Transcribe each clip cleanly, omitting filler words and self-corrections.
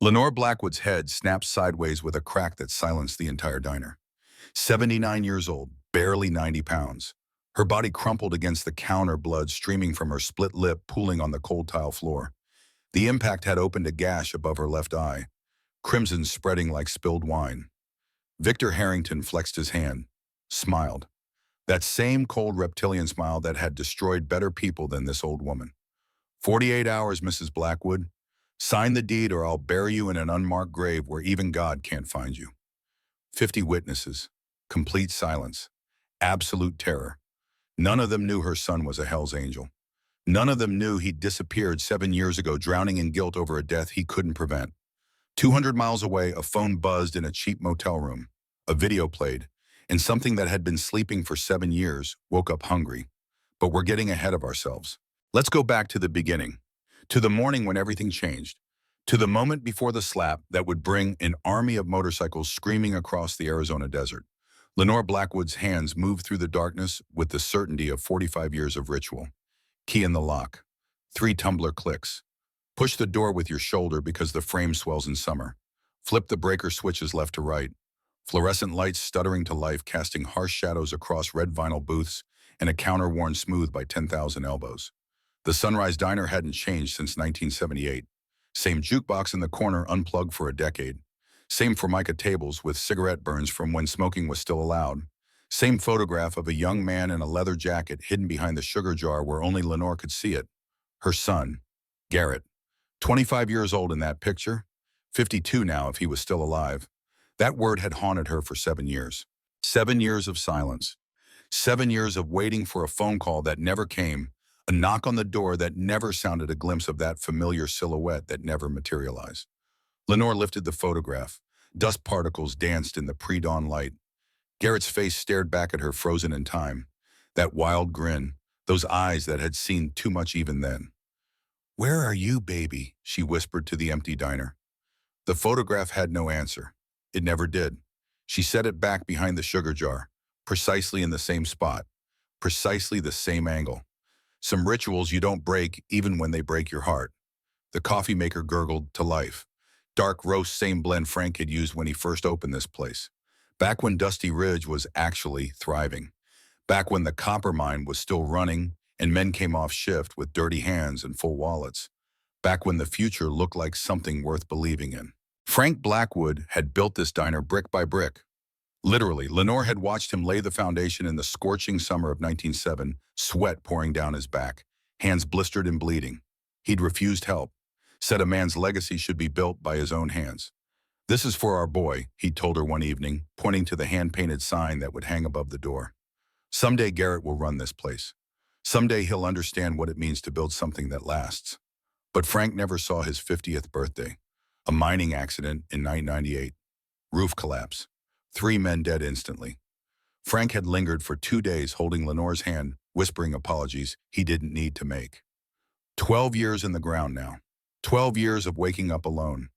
Lenore Blackwood's head snapped sideways with a crack that silenced the entire diner. 79 years old, barely 90 pounds. Her body crumpled against the counter, blood streaming from her split lip pooling on the cold tile floor. The impact had opened a gash above her left eye, crimson spreading like spilled wine. Victor Harrington flexed his hand, smiled. That same cold reptilian smile that had destroyed better people than this old woman. 48 hours, Mrs. Blackwood. Sign the deed or I'll bury you in an unmarked grave where even God can't find you. 50 witnesses. Complete silence. Absolute terror. None of them knew her son was a Hell's Angel. None of them knew he'd disappeared 7 years ago, drowning in guilt over a death he couldn't prevent. 200 miles away, a phone buzzed in a cheap motel room. A video played, and something that had been sleeping for 7 years woke up hungry. But we're getting ahead of ourselves. Let's go back to the beginning, to the morning when everything changed, to the moment before the slap that would bring an army of motorcycles screaming across the Arizona desert. Lenore Blackwood's hands moved through the darkness with the certainty of 45 years of ritual. Key in the lock. 3 tumbler clicks. Push the door with your shoulder because the frame swells in summer. Flip the breaker switches left to right. Fluorescent lights stuttering to life, casting harsh shadows across red vinyl booths and a counter worn smooth by 10,000 elbows. The Sunrise Diner hadn't changed since 1978. Same jukebox in the corner unplugged for a decade. Same Formica tables with cigarette burns from when smoking was still allowed. Same photograph of a young man in a leather jacket hidden behind the sugar jar where only Lenore could see it. Her son, Garrett. 25 years old in that picture. 52 now if he was still alive. That word had haunted her for 7 years. 7 years of silence. 7 years of waiting for a phone call that never came, a knock on the door that never sounded a glimpse of that familiar silhouette that never materialized. Lenore lifted the photograph. Dust particles danced in the pre-dawn light. Garrett's face stared back at her, frozen in time. That wild grin, those eyes that had seen too much even then. "Where are you, baby?" she whispered to the empty diner. The photograph had no answer. It never did. She set it back behind the sugar jar, precisely in the same spot, precisely the same angle. Some rituals you don't break even when they break your heart. The coffee maker gurgled to life. Dark roast, same blend Frank had used when he first opened this place. Back when Dusty Ridge was actually thriving. Back when the copper mine was still running and men came off shift with dirty hands and full wallets. Back when the future looked like something worth believing in. Frank Blackwood had built this diner brick by brick. Literally, Lenore had watched him lay the foundation in the scorching summer of 1907, sweat pouring down his back, hands blistered and bleeding. He'd refused help, said a man's legacy should be built by his own hands. "This is for our boy," he told her one evening, pointing to the hand-painted sign that would hang above the door. "Someday Garrett will run this place. Someday he'll understand what it means to build something that lasts." But Frank never saw his 50th birthday. A mining accident in 1998. Roof collapse. 3 men dead instantly. Frank had lingered for 2 days holding Lenore's hand, whispering apologies he didn't need to make. 12 years in the ground now. 12 years of waking up alone.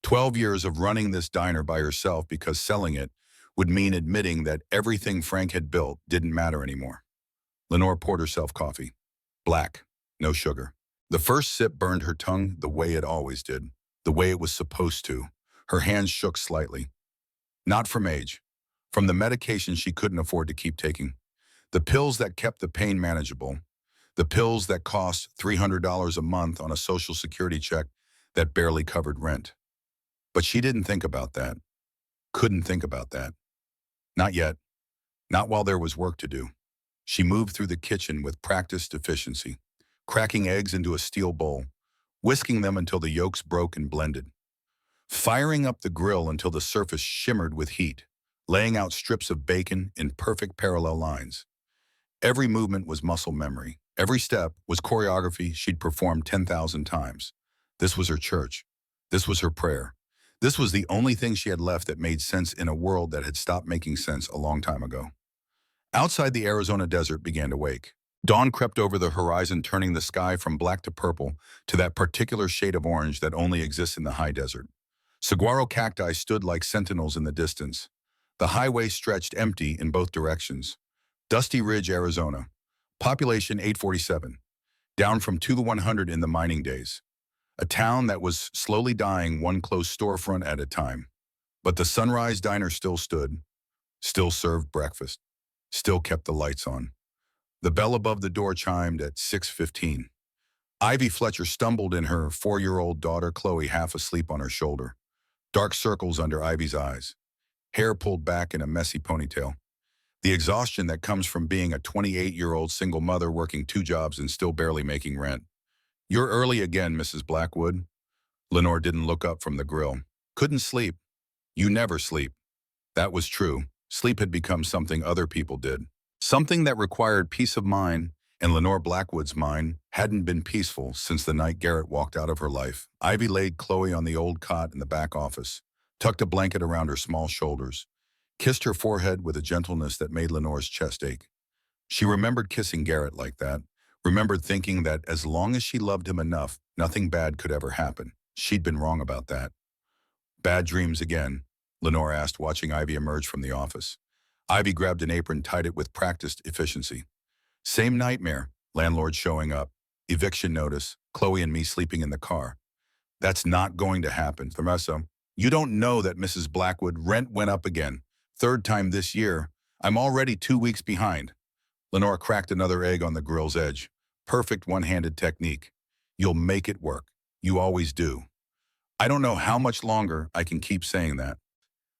12 years of running this diner by herself because selling it would mean admitting that everything Frank had built didn't matter anymore. Lenore poured herself coffee. Black, no sugar. The first sip burned her tongue the way it always did, the way it was supposed to. Her hands shook slightly. Not from age, from the medication she couldn't afford to keep taking. The pills that kept the pain manageable. The pills that cost $300 a month on a Social Security check that barely covered rent. But she didn't think about that. Couldn't think about that. Not yet. Not while there was work to do. She moved through the kitchen with practiced efficiency, cracking eggs into a steel bowl, whisking them until the yolks broke and blended, firing up the grill until the surface shimmered with heat, laying out strips of bacon in perfect parallel lines. Every movement was muscle memory. Every step was choreography she'd performed 10,000 times. This was her church. This was her prayer. This was the only thing she had left that made sense in a world that had stopped making sense a long time ago. Outside, the Arizona desert began to wake. Dawn crept over the horizon, turning the sky from black to purple to that particular shade of orange that only exists in the high desert. Saguaro cacti stood like sentinels in the distance. The highway stretched empty in both directions. Dusty Ridge, Arizona. Population 847. Down from 2 to 100 in the mining days. A town that was slowly dying one closed storefront at a time. But the Sunrise Diner still stood, still served breakfast, still kept the lights on. The bell above the door chimed at 6:15. Ivy Fletcher stumbled in, her 4-year-old daughter Chloe half asleep on her shoulder. Dark circles under Ivy's eyes, hair pulled back in a messy ponytail. The exhaustion that comes from being a 28-year-old single mother working 2 jobs and still barely making rent. "You're early again, Mrs. Blackwood." Lenore didn't look up from the grill. "Couldn't sleep." "You never sleep." That was true. Sleep had become something other people did. Something that required peace of mind, and Lenore Blackwood's mind hadn't been peaceful since the night Garrett walked out of her life. Ivy laid Chloe on the old cot in the back office, tucked a blanket around her small shoulders, kissed her forehead with a gentleness that made Lenore's chest ache. She remembered kissing Garrett like that, remembered thinking that as long as she loved him enough, nothing bad could ever happen. She'd been wrong about that. "Bad dreams again?" Lenore asked, watching Ivy emerge from the office. Ivy grabbed an apron, tied it with practiced efficiency. "Same nightmare, landlord showing up, eviction notice, Chloe and me sleeping in the car." "That's not going to happen, Theresa. You don't know that, Mrs. Blackwood. Rent went up again. 3rd time this year. I'm already 2 weeks behind." Lenore cracked another egg on the grill's edge. Perfect one-handed technique. "You'll make it work. You always do." "I don't know how much longer I can keep saying that."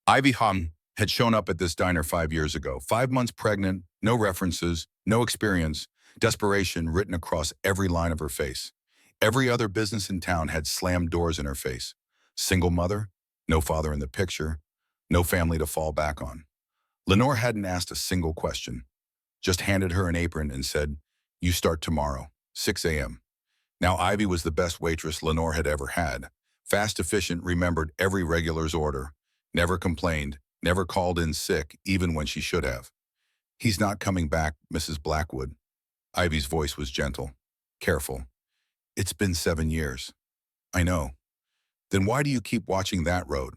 Ivy Hung had shown up at this diner 5 years ago. 5 months pregnant, no references, no experience, desperation written across every line of her face. Every other business in town had slammed doors in her face. Single mother, no father in the picture, no family to fall back on. Lenore hadn't asked a single question, just handed her an apron and said, "You start tomorrow, 6 a.m. Now Ivy was the best waitress Lenore had ever had. Fast, efficient, remembered every regular's order, never complained, never called in sick, even when she should have. "He's not coming back, Mrs. Blackwood." Ivy's voice was gentle, careful. "It's been 7 years." "I know." "Then why do you keep watching that road?"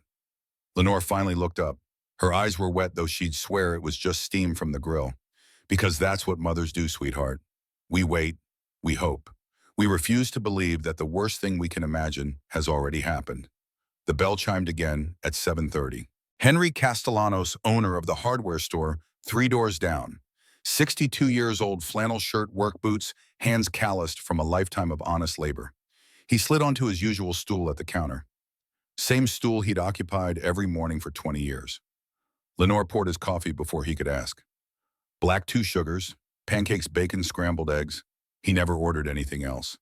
Lenore finally looked up. Her eyes were wet, though she'd swear it was just steam from the grill. "Because that's what mothers do, sweetheart. We wait, we hope. We refuse to believe that the worst thing we can imagine has already happened." The bell chimed again at 7:30. Henry Castellanos, owner of the hardware store 3 doors down. 62 years old, flannel shirt, work boots, hands calloused from a lifetime of honest labor. He slid onto his usual stool at the counter. Same stool he'd occupied every morning for 20 years. Lenore poured his coffee before he could ask. Black 2 sugars, pancakes, bacon, scrambled eggs. He never ordered anything else.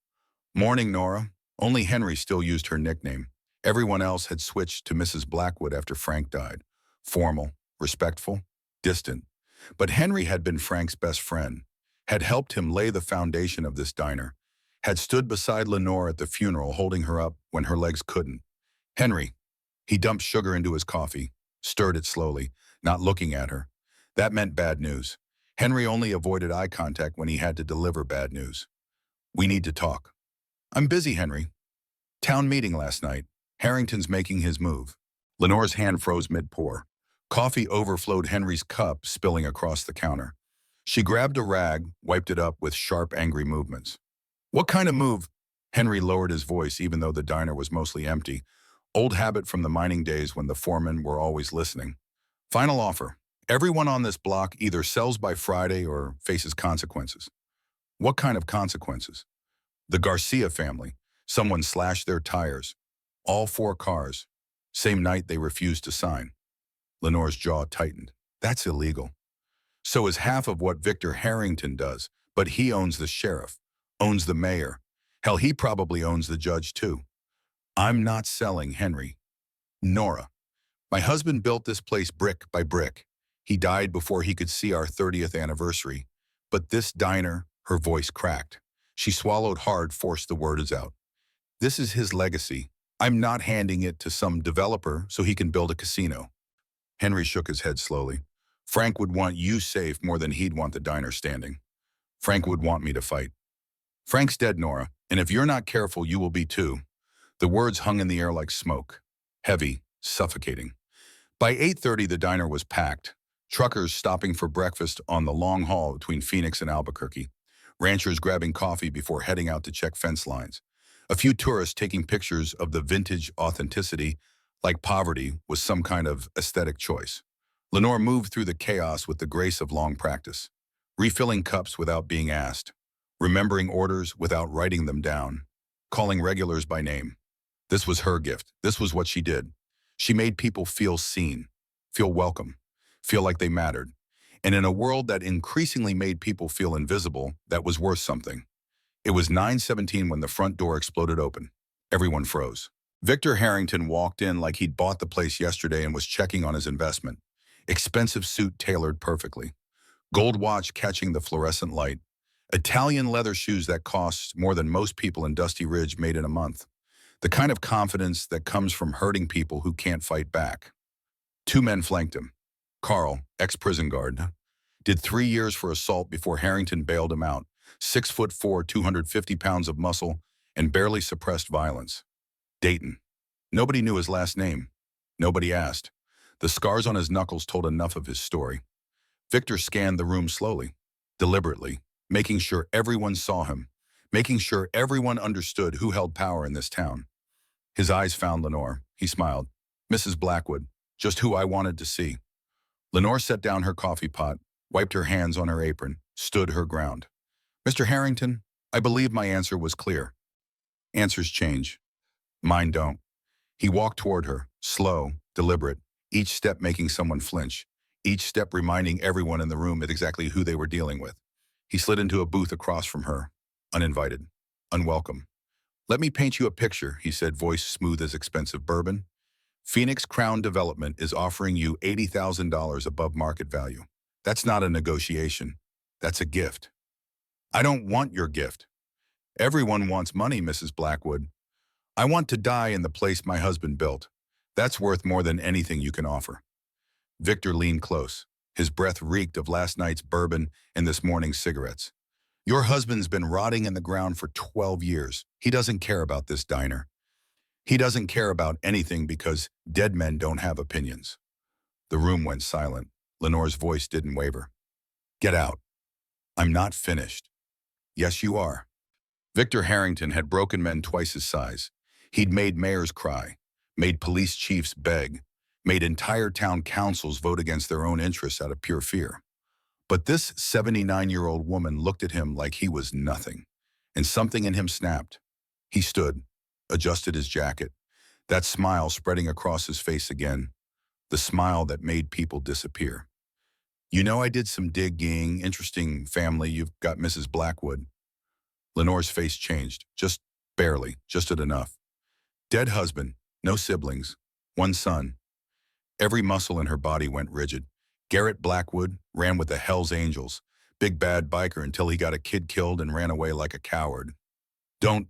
"Morning, Nora." Only Henry still used her nickname. Everyone else had switched to Mrs. Blackwood after Frank died. Formal, respectful, distant. But Henry had been Frank's best friend, had helped him lay the foundation of this diner, had stood beside Lenore at the funeral, holding her up when her legs couldn't. Henry. He dumped sugar into his coffee, stirred it slowly, not looking at her. That meant bad news. Henry only avoided eye contact when he had to deliver bad news. "We need to talk." "I'm busy, Henry." "Town meeting last night. Harrington's making his move." Lenore's hand froze mid-pour. Coffee overflowed Henry's cup, spilling across the counter. She grabbed a rag, wiped it up with sharp, angry movements. "What kind of move?" Henry lowered his voice, even though the diner was mostly empty. Old habit from the mining days when the foremen were always listening. "Final offer. Everyone on this block either sells by Friday or faces consequences." "What kind of consequences?" "The Garcia family. Someone slashed their tires. All 4 cars. Same night they refused to sign." Lenore's jaw tightened. "That's illegal." "So is half of what Victor Harrington does, but he owns the sheriff, owns the mayor. Hell, he probably owns the judge too." "I'm not selling, Henry." "Nora, my husband built this place brick by brick. He died before he could see our 30th anniversary. But this diner," her voice cracked. She swallowed hard, forced the words out. "This is his legacy. I'm not handing it to some developer so he can build a casino." Henry shook his head slowly. "Frank would want you safe more than he'd want the diner standing. Frank would want me to fight." "Frank's dead, Nora, and if you're not careful, you will be too." The words hung in the air like smoke, heavy, suffocating. By 8:30, the diner was packed. Truckers stopping for breakfast on the long haul between Phoenix and Albuquerque. Ranchers grabbing coffee before heading out to check fence lines. A few tourists taking pictures of the vintage authenticity, like poverty, was some kind of aesthetic choice. Lenore moved through the chaos with the grace of long practice, refilling cups without being asked, remembering orders without writing them down, calling regulars by name. This was her gift. This was what she did. She made people feel seen, feel welcome, feel like they mattered. And in a world that increasingly made people feel invisible, that was worth something. It was 9:17 when the front door exploded open. Everyone froze. Victor Harrington walked in like he'd bought the place yesterday and was checking on his investment. Expensive suit tailored perfectly. Gold watch catching the fluorescent light. Italian leather shoes that cost more than most people in Dusty Ridge made in a month. The kind of confidence that comes from hurting people who can't fight back. Two men flanked him. Carl, ex-prison guard, did 3 years for assault before Harrington bailed him out. 6'4", 250 pounds of muscle, and barely suppressed violence. Dayton. Nobody knew his last name. Nobody asked. The scars on his knuckles told enough of his story. Victor scanned the room slowly, deliberately, making sure everyone saw him, making sure everyone understood who held power in this town. His eyes found Lenore. He smiled. Mrs. Blackwood, just who I wanted to see. Lenore set down her coffee pot, wiped her hands on her apron, stood her ground. Mr. Harrington, I believe my answer was clear. Answers change. Mine don't. He walked toward her, slow, deliberate, each step making someone flinch, each step reminding everyone in the room of exactly who they were dealing with. He slid into a booth across from her, uninvited, unwelcome. Let me paint you a picture, he said, voice smooth as expensive bourbon. Phoenix Crown Development is offering you $80,000 above market value. That's not a negotiation. That's a gift. I don't want your gift. Everyone wants money, Mrs. Blackwood. I want to die in the place my husband built. That's worth more than anything you can offer. Victor leaned close. His breath reeked of last night's bourbon and this morning's cigarettes. Your husband's been rotting in the ground for 12 years. He doesn't care about this diner. He doesn't care about anything because dead men don't have opinions. The room went silent. Lenore's voice didn't waver. Get out. I'm not finished. Yes, you are. Victor Harrington had broken men twice his size. He'd made mayors cry, made police chiefs beg, made entire town councils vote against their own interests out of pure fear. But this 79-year-old woman looked at him like he was nothing, and something in him snapped. He stood, adjusted his jacket, that smile spreading across his face again, the smile that made people disappear. You know, I did some digging, interesting family. You've got Mrs. Blackwood. Lenore's face changed, just barely, just at enough. Dead husband, no siblings, one son. Every muscle in her body went rigid. Garrett Blackwood ran with the Hells Angels, big bad biker until he got a kid killed and ran away like a coward. Don't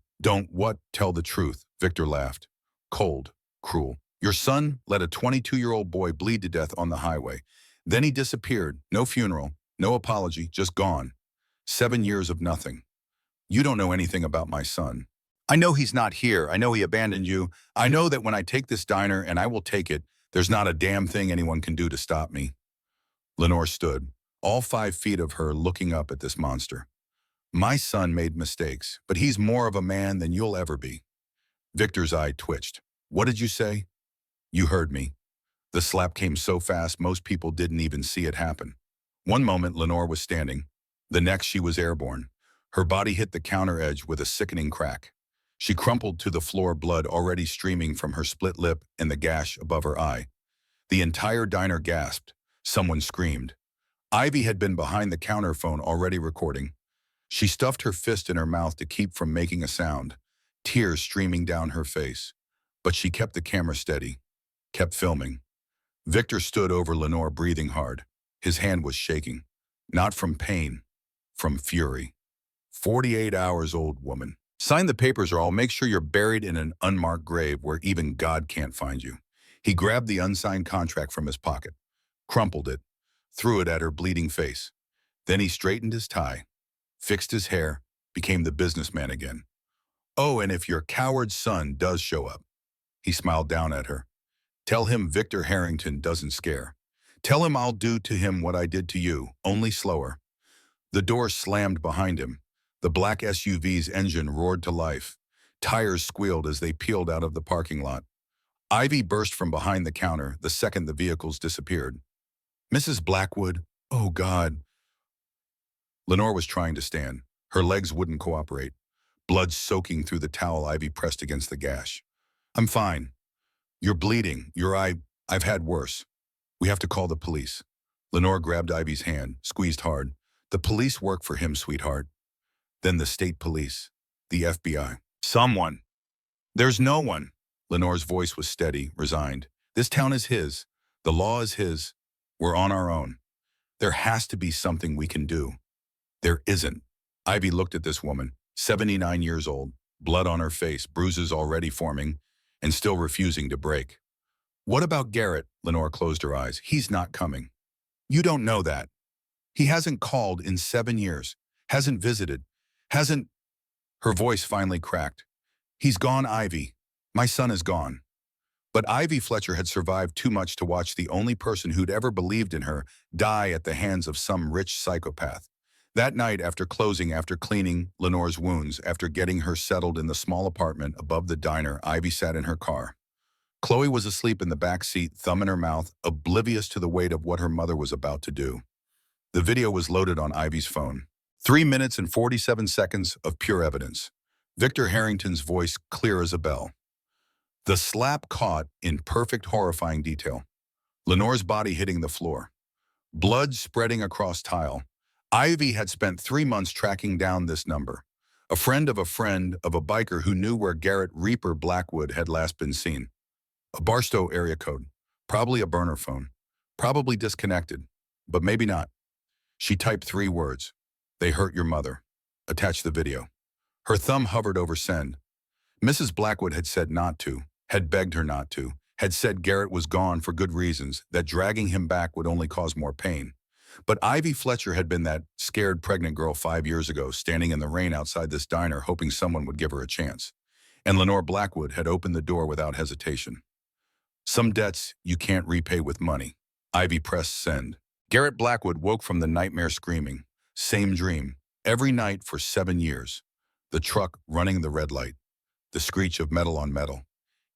what? Tell the truth, Victor laughed. Cold, cruel. Your son let a 22-year-old boy bleed to death on the highway. Then he disappeared, no funeral, no apology, just gone. 7 years of nothing. You don't know anything about my son. I know he's not here. I know he abandoned you. I know that when I take this diner, and I will take it, there's not a damn thing anyone can do to stop me. Lenore stood, all 5 feet of her looking up at this monster. My son made mistakes, but he's more of a man than you'll ever be. Victor's eye twitched. What did you say? You heard me. The slap came so fast most people didn't even see it happen. One moment Lenore was standing. The next she was airborne. Her body hit the counter edge with a sickening crack. She crumpled to the floor, blood already streaming from her split lip and the gash above her eye. The entire diner gasped. Someone screamed. Ivy had been behind the counter phone already recording. She stuffed her fist in her mouth to keep from making a sound, tears streaming down her face. But she kept the camera steady, kept filming. Victor stood over Lenore, breathing hard. His hand was shaking. Not from pain, from fury. 48 hours old, woman. Sign the papers or I'll make sure you're buried in an unmarked grave where even God can't find you. He grabbed the unsigned contract from his pocket, crumpled it, threw it at her bleeding face. Then he straightened his tie, fixed his hair, became the businessman again. Oh, and if your coward son does show up, he smiled down at her. Tell him Victor Harrington doesn't scare. Tell him I'll do to him what I did to you, only slower. The door slammed behind him. The black SUV's engine roared to life. Tires squealed as they peeled out of the parking lot. Ivy burst from behind the counter the second the vehicles disappeared. Mrs. Blackwood, oh God. Lenore was trying to stand. Her legs wouldn't cooperate, blood soaking through the towel Ivy pressed against the gash. I'm fine. You're bleeding. I've had worse. We have to call the police. Lenore grabbed Ivy's hand, squeezed hard. The police work for him, sweetheart. Then the state police. The FBI. Someone. There's no one. Lenore's voice was steady, resigned. This town is his. The law is his. We're on our own. There has to be something we can do. There isn't. Ivy looked at this woman, 79 years old, blood on her face, bruises already forming, and still refusing to break. What about Garrett? Lenore closed her eyes. He's not coming. You don't know that. He hasn't called in 7 years, hasn't visited, hasn't... Her voice finally cracked. He's gone, Ivy. My son is gone. But Ivy Fletcher had survived too much to watch the only person who'd ever believed in her die at the hands of some rich psychopath. That night, after closing, after cleaning Lenore's wounds, after getting her settled in the small apartment above the diner, Ivy sat in her car. Chloe was asleep in the back seat, thumb in her mouth, oblivious to the weight of what her mother was about to do. The video was loaded on Ivy's phone. 3 minutes and 47 seconds of pure evidence. Victor Harrington's voice clear as a bell. The slap caught in perfect, horrifying detail. Lenore's body hitting the floor. Blood spreading across tile. Ivy had spent 3 months tracking down this number. A friend of a biker who knew where Garrett Reaper Blackwood had last been seen. A Barstow area code. Probably a burner phone. Probably disconnected. But maybe not. She typed 3 words. They hurt your mother. Attach the video. Her thumb hovered over send. Mrs. Blackwood had said not to, had begged her not to, had said Garrett was gone for good reasons, that dragging him back would only cause more pain. But Ivy Fletcher had been that scared pregnant girl 5 years ago, standing in the rain outside this diner, hoping someone would give her a chance. And Lenore Blackwood had opened the door without hesitation. Some debts you can't repay with money. Ivy pressed send. Garrett Blackwood woke from the nightmare screaming. Same dream. Every night for 7 years. The truck running the red light. The screech of metal on metal.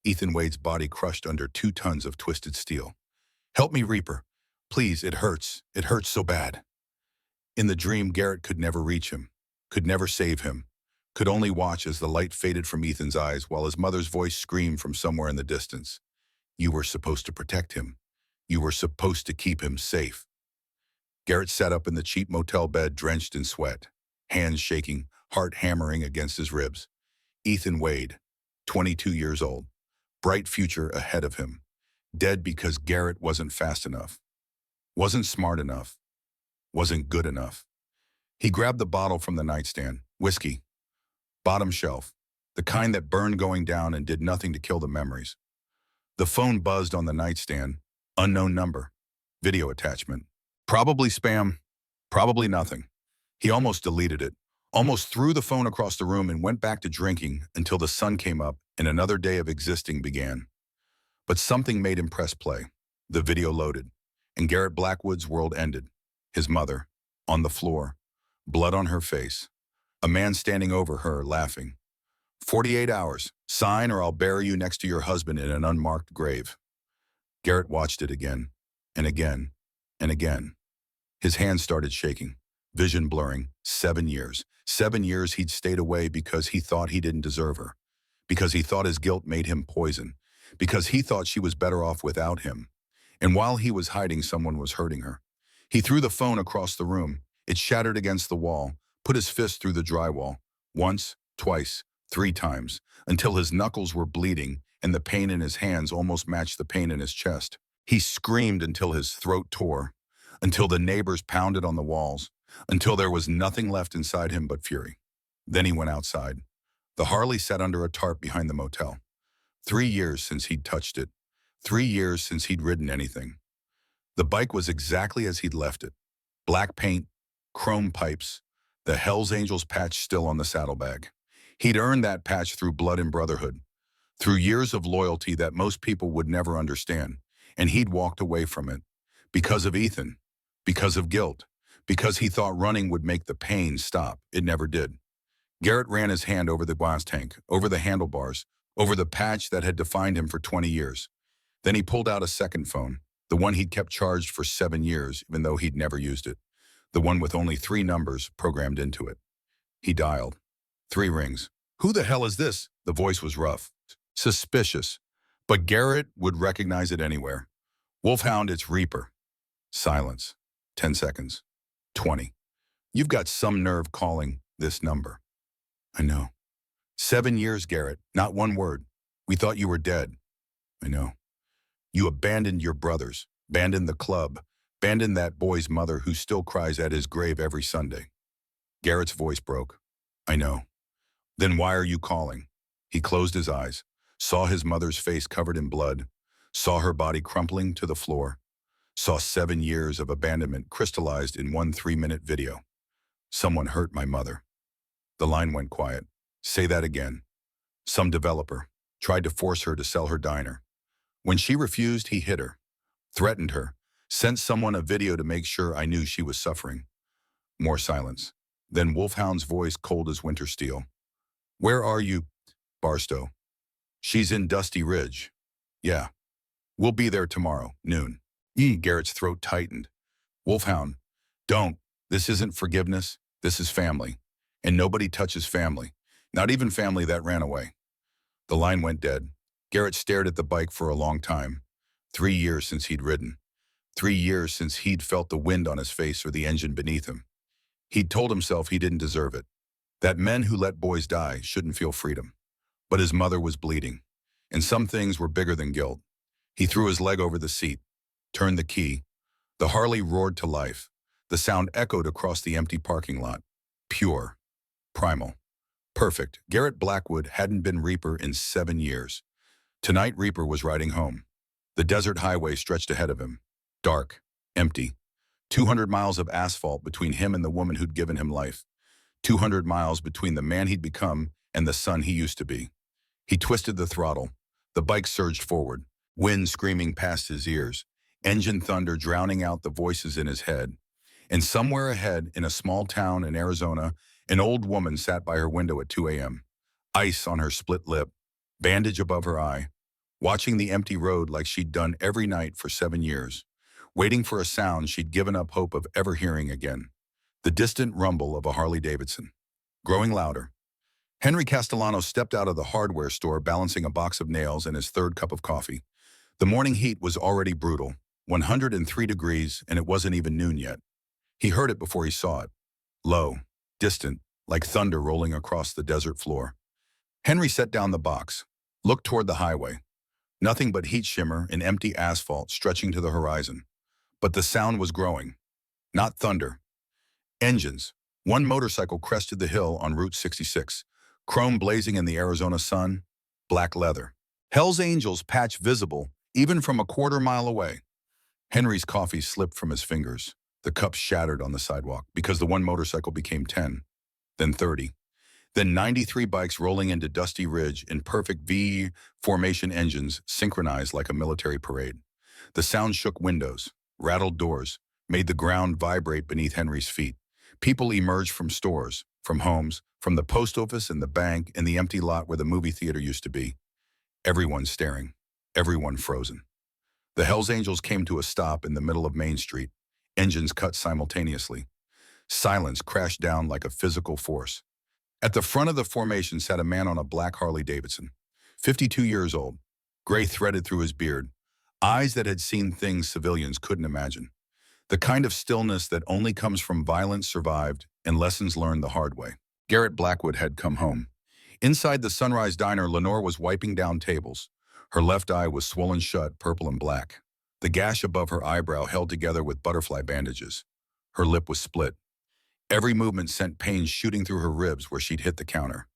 Ethan Wade's body crushed under 2 tons of twisted steel. Help me, Reaper. Please, it hurts. It hurts so bad. In the dream, Garrett could never reach him, could never save him, could only watch as the light faded from Ethan's eyes while his mother's voice screamed from somewhere in the distance. You were supposed to protect him. You were supposed to keep him safe. Garrett sat up in the cheap motel bed, drenched in sweat, hands shaking, heart hammering against his ribs. Ethan Wade, 22 years old, bright future ahead of him, dead because Garrett wasn't fast enough, wasn't smart enough, wasn't good enough. He grabbed the bottle from the nightstand, whiskey, bottom shelf, the kind that burned going down and did nothing to kill the memories. The phone buzzed on the nightstand, unknown number, video attachment. Probably spam, probably nothing. He almost deleted it, almost threw the phone across the room and went back to drinking until the sun came up and another day of existing began. But something made him press play. The video loaded, and Garrett Blackwood's world ended. His mother, on the floor, blood on her face, a man standing over her, laughing. 48 hours, sign or I'll bury you next to your husband in an unmarked grave. Garrett watched it again, and again, and again. His hands started shaking, vision blurring. 7 years. 7 years he'd stayed away because he thought he didn't deserve her, because he thought his guilt made him poison, because he thought she was better off without him. And while he was hiding, someone was hurting her. He threw the phone across the room. It shattered against the wall, put his fist through the drywall. Once, twice, 3 times, until his knuckles were bleeding and the pain in his hands almost matched the pain in his chest. He screamed until his throat tore, until the neighbors pounded on the walls, until there was nothing left inside him but fury. Then he went outside. The Harley sat under a tarp behind the motel. 3 years since he'd touched it. 3 years since he'd ridden anything. The bike was exactly as he'd left it. Black paint, chrome pipes, the Hells Angels patch still on the saddlebag. He'd earned that patch through blood and brotherhood, through years of loyalty that most people would never understand, and he'd walked away from it. Because of Ethan, because of guilt, because he thought running would make the pain stop. It never did. Garrett ran his hand over the glass tank, over the handlebars, over the patch that had defined him for 20 years. Then he pulled out a second phone, the one he'd kept charged for 7 years, even though he'd never used it, the one with only 3 numbers programmed into it. He dialed. 3 rings. "Who the hell is this?" The voice was rough, suspicious, but Garrett would recognize it anywhere. "Wolfhound, it's Reaper." Silence. 10 seconds. 20. "You've got some nerve calling this number." "I know." 7 years, Garrett, not one word. "We thought you were dead." "I know." "You abandoned your brothers, abandoned the club, abandoned that boy's mother who still cries at his grave every Sunday." Garrett's voice broke. "I know." "Then why are you calling?" He closed his eyes, saw his mother's face covered in blood, saw her body crumpling to the floor, saw 7 years of abandonment crystallized in one 3-minute video. "Someone hurt my mother." The line went quiet. "Say that again." "Some developer tried to force her to sell her diner. When she refused, he hit her, threatened her, sent someone a video to make sure I knew she was suffering." More silence. Then Wolfhound's voice cold as winter steel. "Where are you, Barstow?" "She's in Dusty Ridge." "Yeah. We'll be there tomorrow, noon." Garrett's throat tightened. "Wolfhound, don't. This isn't forgiveness. This is family. And nobody touches family. Not even family that ran away." The line went dead. Garrett stared at the bike for a long time. 3 years since he'd ridden. 3 years since he'd felt the wind on his face or the engine beneath him. He'd told himself he didn't deserve it. That men who let boys die shouldn't feel freedom. But his mother was bleeding. And some things were bigger than guilt. He threw his leg over the seat, turned the key. The Harley roared to life. The sound echoed across the empty parking lot. Pure. Primal. Perfect. Garrett Blackwood hadn't been Reaper in 7 years. Tonight Reaper was riding home. The desert highway stretched ahead of him. Dark. Empty. 200 miles of asphalt between him and the woman who'd given him life. 200 miles between the man he'd become and the son he used to be. He twisted the throttle. The bike surged forward, wind screaming past his ears, engine thunder drowning out the voices in his head. And somewhere ahead, in a small town in Arizona, an old woman sat by her window at 2 a.m., ice on her split lip, bandage above her eye, watching the empty road like she'd done every night for 7 years, waiting for a sound she'd given up hope of ever hearing again. The distant rumble of a Harley Davidson. Growing louder. Henry Castellano stepped out of the hardware store balancing a box of nails and his third cup of coffee. The morning heat was already brutal, 103 degrees, and it wasn't even noon yet. He heard it before he saw it. Low, distant, like thunder rolling across the desert floor. Henry set down the box, looked toward the highway. Nothing but heat shimmer and empty asphalt stretching to the horizon. But the sound was growing. Not thunder. Engines. One motorcycle crested the hill on Route 66, chrome blazing in the Arizona sun, black leather. Hell's Angels patch visible, even from a quarter-mile away. Henry's coffee slipped from his fingers. The cup shattered on the sidewalk because the one motorcycle became 10, then 30. Then 93 bikes rolling into Dusty Ridge in perfect V formation, engines synchronized like a military parade. The sound shook windows, rattled doors, made the ground vibrate beneath Henry's feet. People emerged from stores, from homes, from the post office and the bank and the empty lot where the movie theater used to be. Everyone staring, everyone frozen. The Hells Angels came to a stop in the middle of Main Street, engines cut simultaneously. Silence crashed down like a physical force. At the front of the formation sat a man on a black Harley Davidson, 52 years old, gray threaded through his beard, eyes that had seen things civilians couldn't imagine. The kind of stillness that only comes from violence survived and lessons learned the hard way. Garrett Blackwood had come home. Inside the Sunrise Diner, Lenore was wiping down tables. Her left eye was swollen shut, purple and black. The gash above her eyebrow held together with butterfly bandages. Her lip was split. Every movement sent pain shooting through her ribs where she'd hit the counter.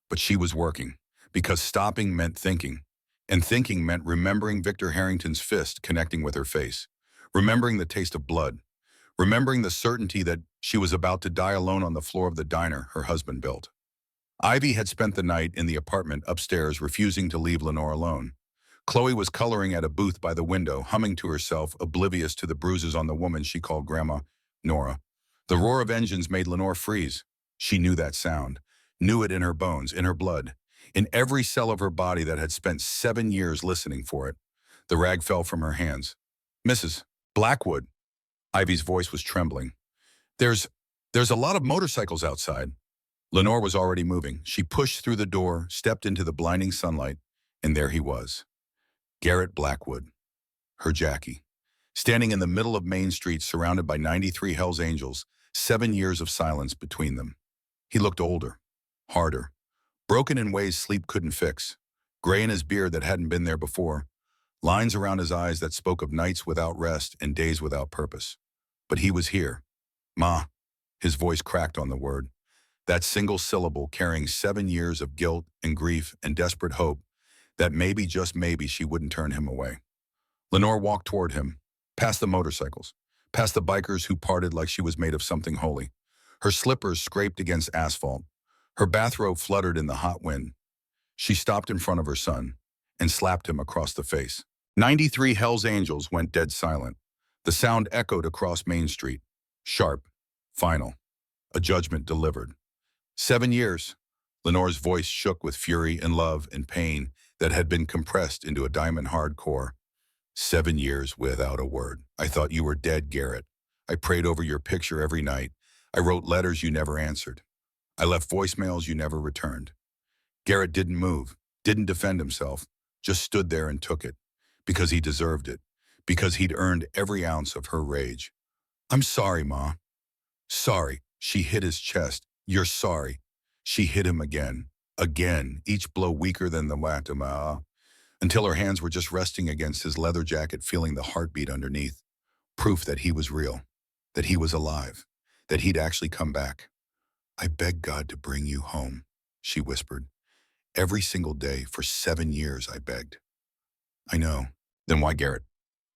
But she was working, because stopping meant thinking. And thinking meant remembering Victor Harrington's fist connecting with her face. Remembering the taste of blood. Remembering the certainty that she was about to die alone on the floor of the diner her husband built. Ivy had spent the night in the apartment upstairs, refusing to leave Lenore alone. Chloe was coloring at a booth by the window, humming to herself, oblivious to the bruises on the woman she called Grandma, Nora. The roar of engines made Lenore freeze. She knew that sound. Knew it in her bones, in her blood, in every cell of her body that had spent 7 years listening for it. The rag fell from her hands. Mrs. Blackwood. Ivy's voice was trembling. There's, there's a lot of motorcycles outside. Lenore was already moving. She pushed through the door, stepped into the blinding sunlight, and there he was. Garrett Blackwood, her Jackie, standing in the middle of Main Street surrounded by 93 Hells Angels, 7 years of silence between them. He looked older, harder, broken in ways sleep couldn't fix, gray in his beard that hadn't been there before, lines around his eyes that spoke of nights without rest and days without purpose. But he was here. Ma, his voice cracked on the word, that single syllable carrying 7 years of guilt and grief and desperate hope that maybe, just maybe, she wouldn't turn him away. Lenore walked toward him, past the motorcycles, past the bikers who parted like she was made of something holy. Her slippers scraped against asphalt. Her bathrobe fluttered in the hot wind. She stopped in front of her son and slapped him across the face. 93 Hells Angels went dead silent. The sound echoed across Main Street. Sharp, final, a judgment delivered. 7 years. Lenore's voice shook with fury and love and pain that had been compressed into a diamond-hard core. 7 years without a word. I thought you were dead, Garrett. I prayed over your picture every night. I wrote letters you never answered. I left voicemails you never returned. Garrett didn't move, didn't defend himself, just stood there and took it. Because he deserved it. Because he'd earned every ounce of her rage. I'm sorry, Ma. Sorry. She hit his chest. You're sorry. She hit him again. Again, each blow weaker than the last, until her hands were just resting against his leather jacket, feeling the heartbeat underneath. Proof that he was real, that he was alive, that he'd actually come back. I beg God to bring you home, she whispered. Every single day for 7 years, I begged. I know. Then why, Garrett?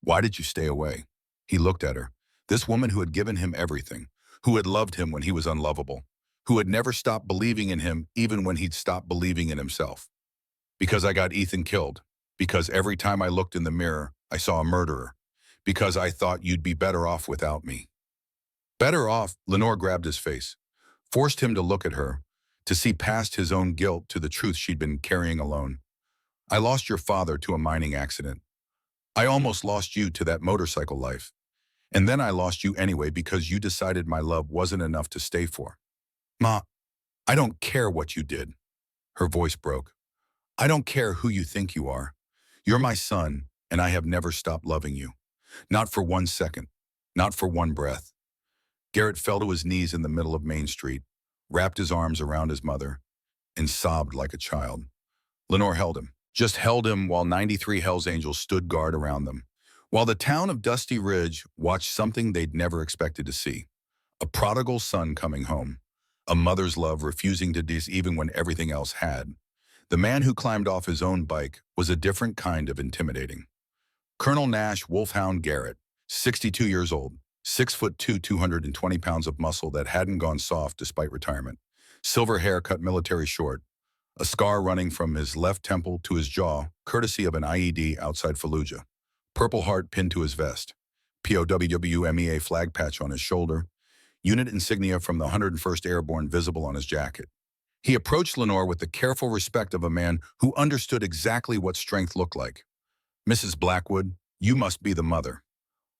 Why did you stay away? He looked at her. This woman who had given him everything, who had loved him when he was unlovable, who had never stopped believing in him even when he'd stopped believing in himself. Because I got Ethan killed. Because every time I looked in the mirror, I saw a murderer. Because I thought you'd be better off without me. Better off? Lenore grabbed his face, forced him to look at her, to see past his own guilt to the truth she'd been carrying alone. I lost your father to a mining accident. I almost lost you to that motorcycle life. And then I lost you anyway because you decided my love wasn't enough to stay for. Ma, I don't care what you did. Her voice broke. I don't care who you think you are. You're my son, and I have never stopped loving you. Not for 1 second. Not for one breath. Garrett fell to his knees in the middle of Main Street, wrapped his arms around his mother, and sobbed like a child. Lenore held him, just held him while 93 Hells Angels stood guard around them, while the town of Dusty Ridge watched something they'd never expected to see. A prodigal son coming home. A mother's love refusing to diss even when everything else had. The man who climbed off his own bike was a different kind of intimidating. Colonel Nash Wolfhound Garrett, 62 years old, 6'2", 220 pounds of muscle that hadn't gone soft despite retirement. Silver hair cut military short, a scar running from his left temple to his jaw, courtesy of an IED outside Fallujah. Purple heart pinned to his vest. POWWMEA flag patch on his shoulder. Unit insignia from the 101st Airborne visible on his jacket. He approached Lenore with the careful respect of a man who understood exactly what strength looked like. Mrs. Blackwood, you must be the mother.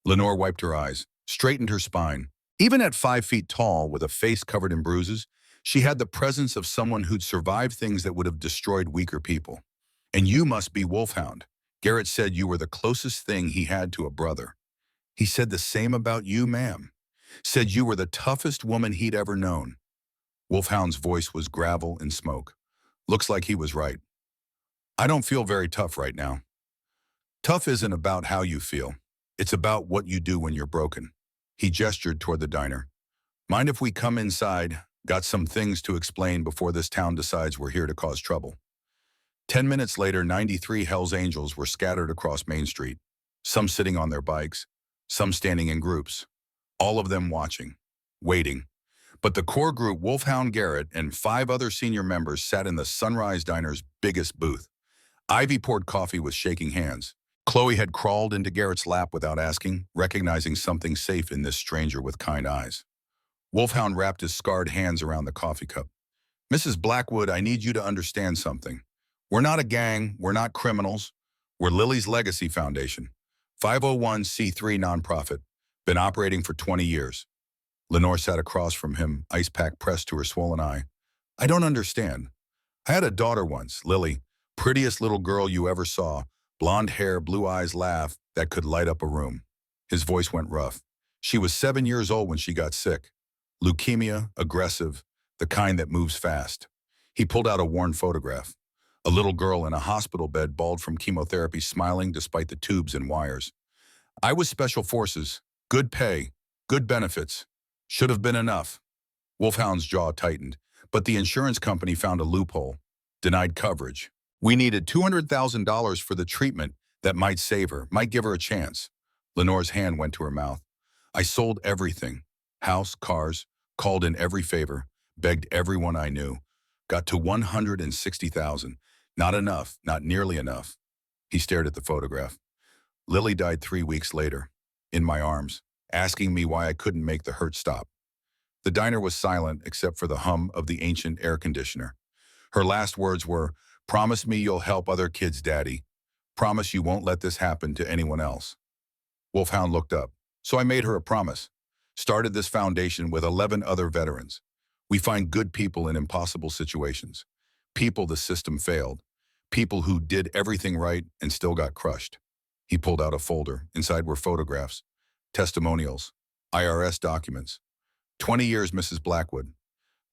Lenore wiped her eyes, straightened her spine. Even at 5 feet tall, with a face covered in bruises, she had the presence of someone who'd survived things that would have destroyed weaker people. And you must be Wolfhound. Garrett said you were the closest thing he had to a brother. He said the same about you, ma'am. Said you were the toughest woman he'd ever known. Wolfhound's voice was gravel and smoke. Looks like he was right. I don't feel very tough right now. Tough isn't about how you feel. It's about what you do when you're broken. He gestured toward the diner. Mind if we come inside? Got some things to explain before this town decides we're here to cause trouble. 10 minutes later, 93 Hells Angels were scattered across Main Street, some sitting on their bikes, some standing in groups, all of them watching, waiting. But the core group, Wolfhound Garrett and 5 other senior members, sat in the Sunrise Diner's biggest booth. Ivy poured coffee with shaking hands. Chloe had crawled into Garrett's lap without asking, recognizing something safe in this stranger with kind eyes. Wolfhound wrapped his scarred hands around the coffee cup. Mrs. Blackwood, I need you to understand something. We're not a gang. We're not criminals. We're Lily's Legacy Foundation, 501c3 nonprofit, been operating for 20 years. Lenore sat across from him, ice pack pressed to her swollen eye. I don't understand. I had a daughter once, Lily, prettiest little girl you ever saw, blonde hair, blue eyes, laugh that could light up a room. His voice went rough. She was 7 years old when she got sick. Leukemia, aggressive, the kind that moves fast. He pulled out a worn photograph. A little girl in a hospital bed bald from chemotherapy, smiling despite the tubes and wires. I was special forces, good pay, good benefits. Should have been enough. Wolfhound's jaw tightened, but the insurance company found a loophole, denied coverage. We needed $200,000 for the treatment that might save her, might give her a chance. Lenore's hand went to her mouth. I sold everything, house, cars, called in every favor, begged everyone I knew. Got to $160,000. Not enough, not nearly enough. He stared at the photograph. Lily died 3 weeks later, in my arms, asking me why I couldn't make the hurt stop. The diner was silent except for the hum of the ancient air conditioner. Her last words were, promise me you'll help other kids, Daddy. Promise you won't let this happen to anyone else. Wolfhound looked up. So I made her a promise. Started this foundation with 11 other veterans. We find good people in impossible situations. People the system failed. People who did everything right and still got crushed. He pulled out a folder. Inside were photographs, testimonials, IRS documents. 20 years, Mrs. Blackwood.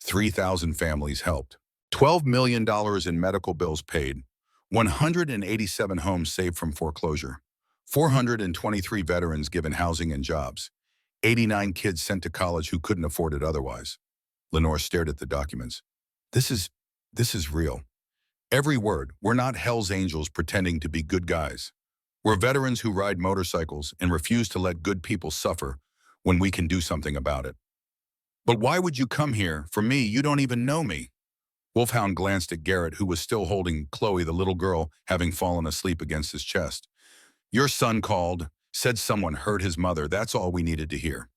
3,000 families helped. $12 million in medical bills paid. 187 homes saved from foreclosure. 423 veterans given housing and jobs. 89 kids sent to college who couldn't afford it otherwise. Lenore stared at the documents. This is real. Every word. We're not Hell's Angels pretending to be good guys. We're veterans who ride motorcycles and refuse to let good people suffer when we can do something about it. But why would you come here? For me, you don't even know me. Wolfhound glanced at Garrett, who was still holding Chloe, the little girl, having fallen asleep against his chest. Your son called, said someone hurt his mother. That's all we needed to hear.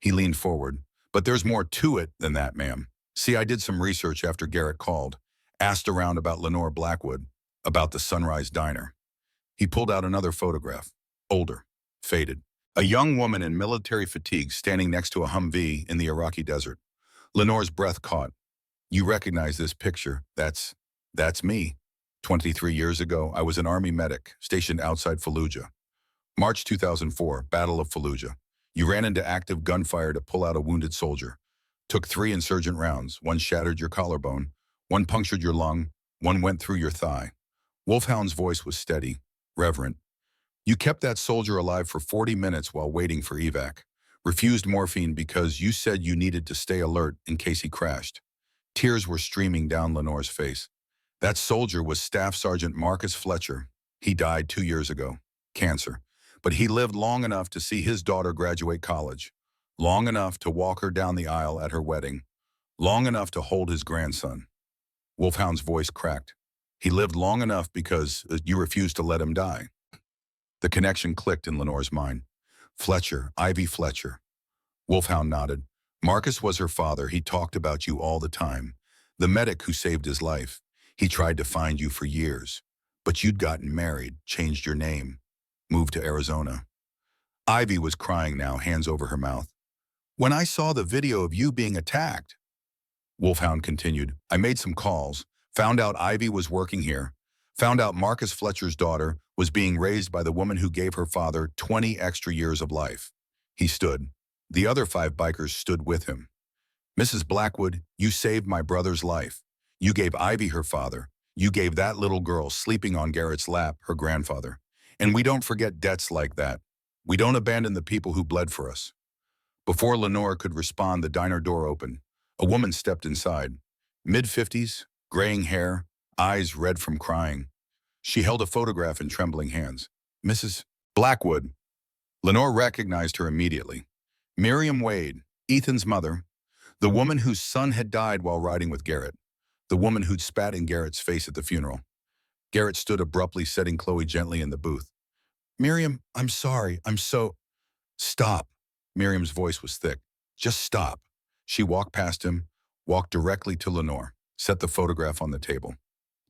He leaned forward. But there's more to it than that, ma'am. See, I did some research after Garrett called, asked around about Lenore Blackwood, about the Sunrise Diner. He pulled out another photograph, older, faded. A young woman in military fatigues standing next to a Humvee in the Iraqi desert. Lenore's breath caught. You recognize this picture. That's me. 23 years ago, I was an Army medic stationed outside Fallujah. March 2004, Battle of Fallujah. You ran into active gunfire to pull out a wounded soldier. Took 3 insurgent rounds. 1 shattered your collarbone. 1 punctured your lung. 1 went through your thigh. Wolfhound's voice was steady, reverent. You kept that soldier alive for 40 minutes while waiting for evac. Refused morphine because you said you needed to stay alert in case he crashed. Tears were streaming down Lenore's face. That soldier was Staff Sergeant Marcus Fletcher. He died 2 years ago. Cancer. But he lived long enough to see his daughter graduate college. Long enough to walk her down the aisle at her wedding. Long enough to hold his grandson. Wolfhound's voice cracked. He lived long enough because you refused to let him die. The connection clicked in Lenore's mind. Fletcher, Ivy Fletcher. Wolfhound nodded. Marcus was her father. He talked about you all the time. The medic who saved his life. He tried to find you for years. But you'd gotten married, changed your name, moved to Arizona. Ivy was crying now, hands over her mouth. When I saw the video of you being attacked, Wolfhound continued, I made some calls, found out Ivy was working here, found out Marcus Fletcher's daughter was being raised by the woman who gave her father 20 extra years of life. He stood. The other 5 bikers stood with him. Mrs. Blackwood, you saved my brother's life. You gave Ivy her father. You gave that little girl sleeping on Garrett's lap her grandfather. And we don't forget debts like that. We don't abandon the people who bled for us. Before Lenore could respond, the diner door opened. A woman stepped inside. Mid-50s, graying hair, eyes red from crying. She held a photograph in trembling hands. Mrs. Blackwood. Lenore recognized her immediately. Miriam Wade, Ethan's mother, the woman whose son had died while riding with Garrett, the woman who'd spat in Garrett's face at the funeral. Garrett stood abruptly, setting Chloe gently in the booth. Miriam, I'm sorry, Stop. Miriam's voice was thick. Just stop. She walked past him, walked directly to Lenore. set the photograph on the table.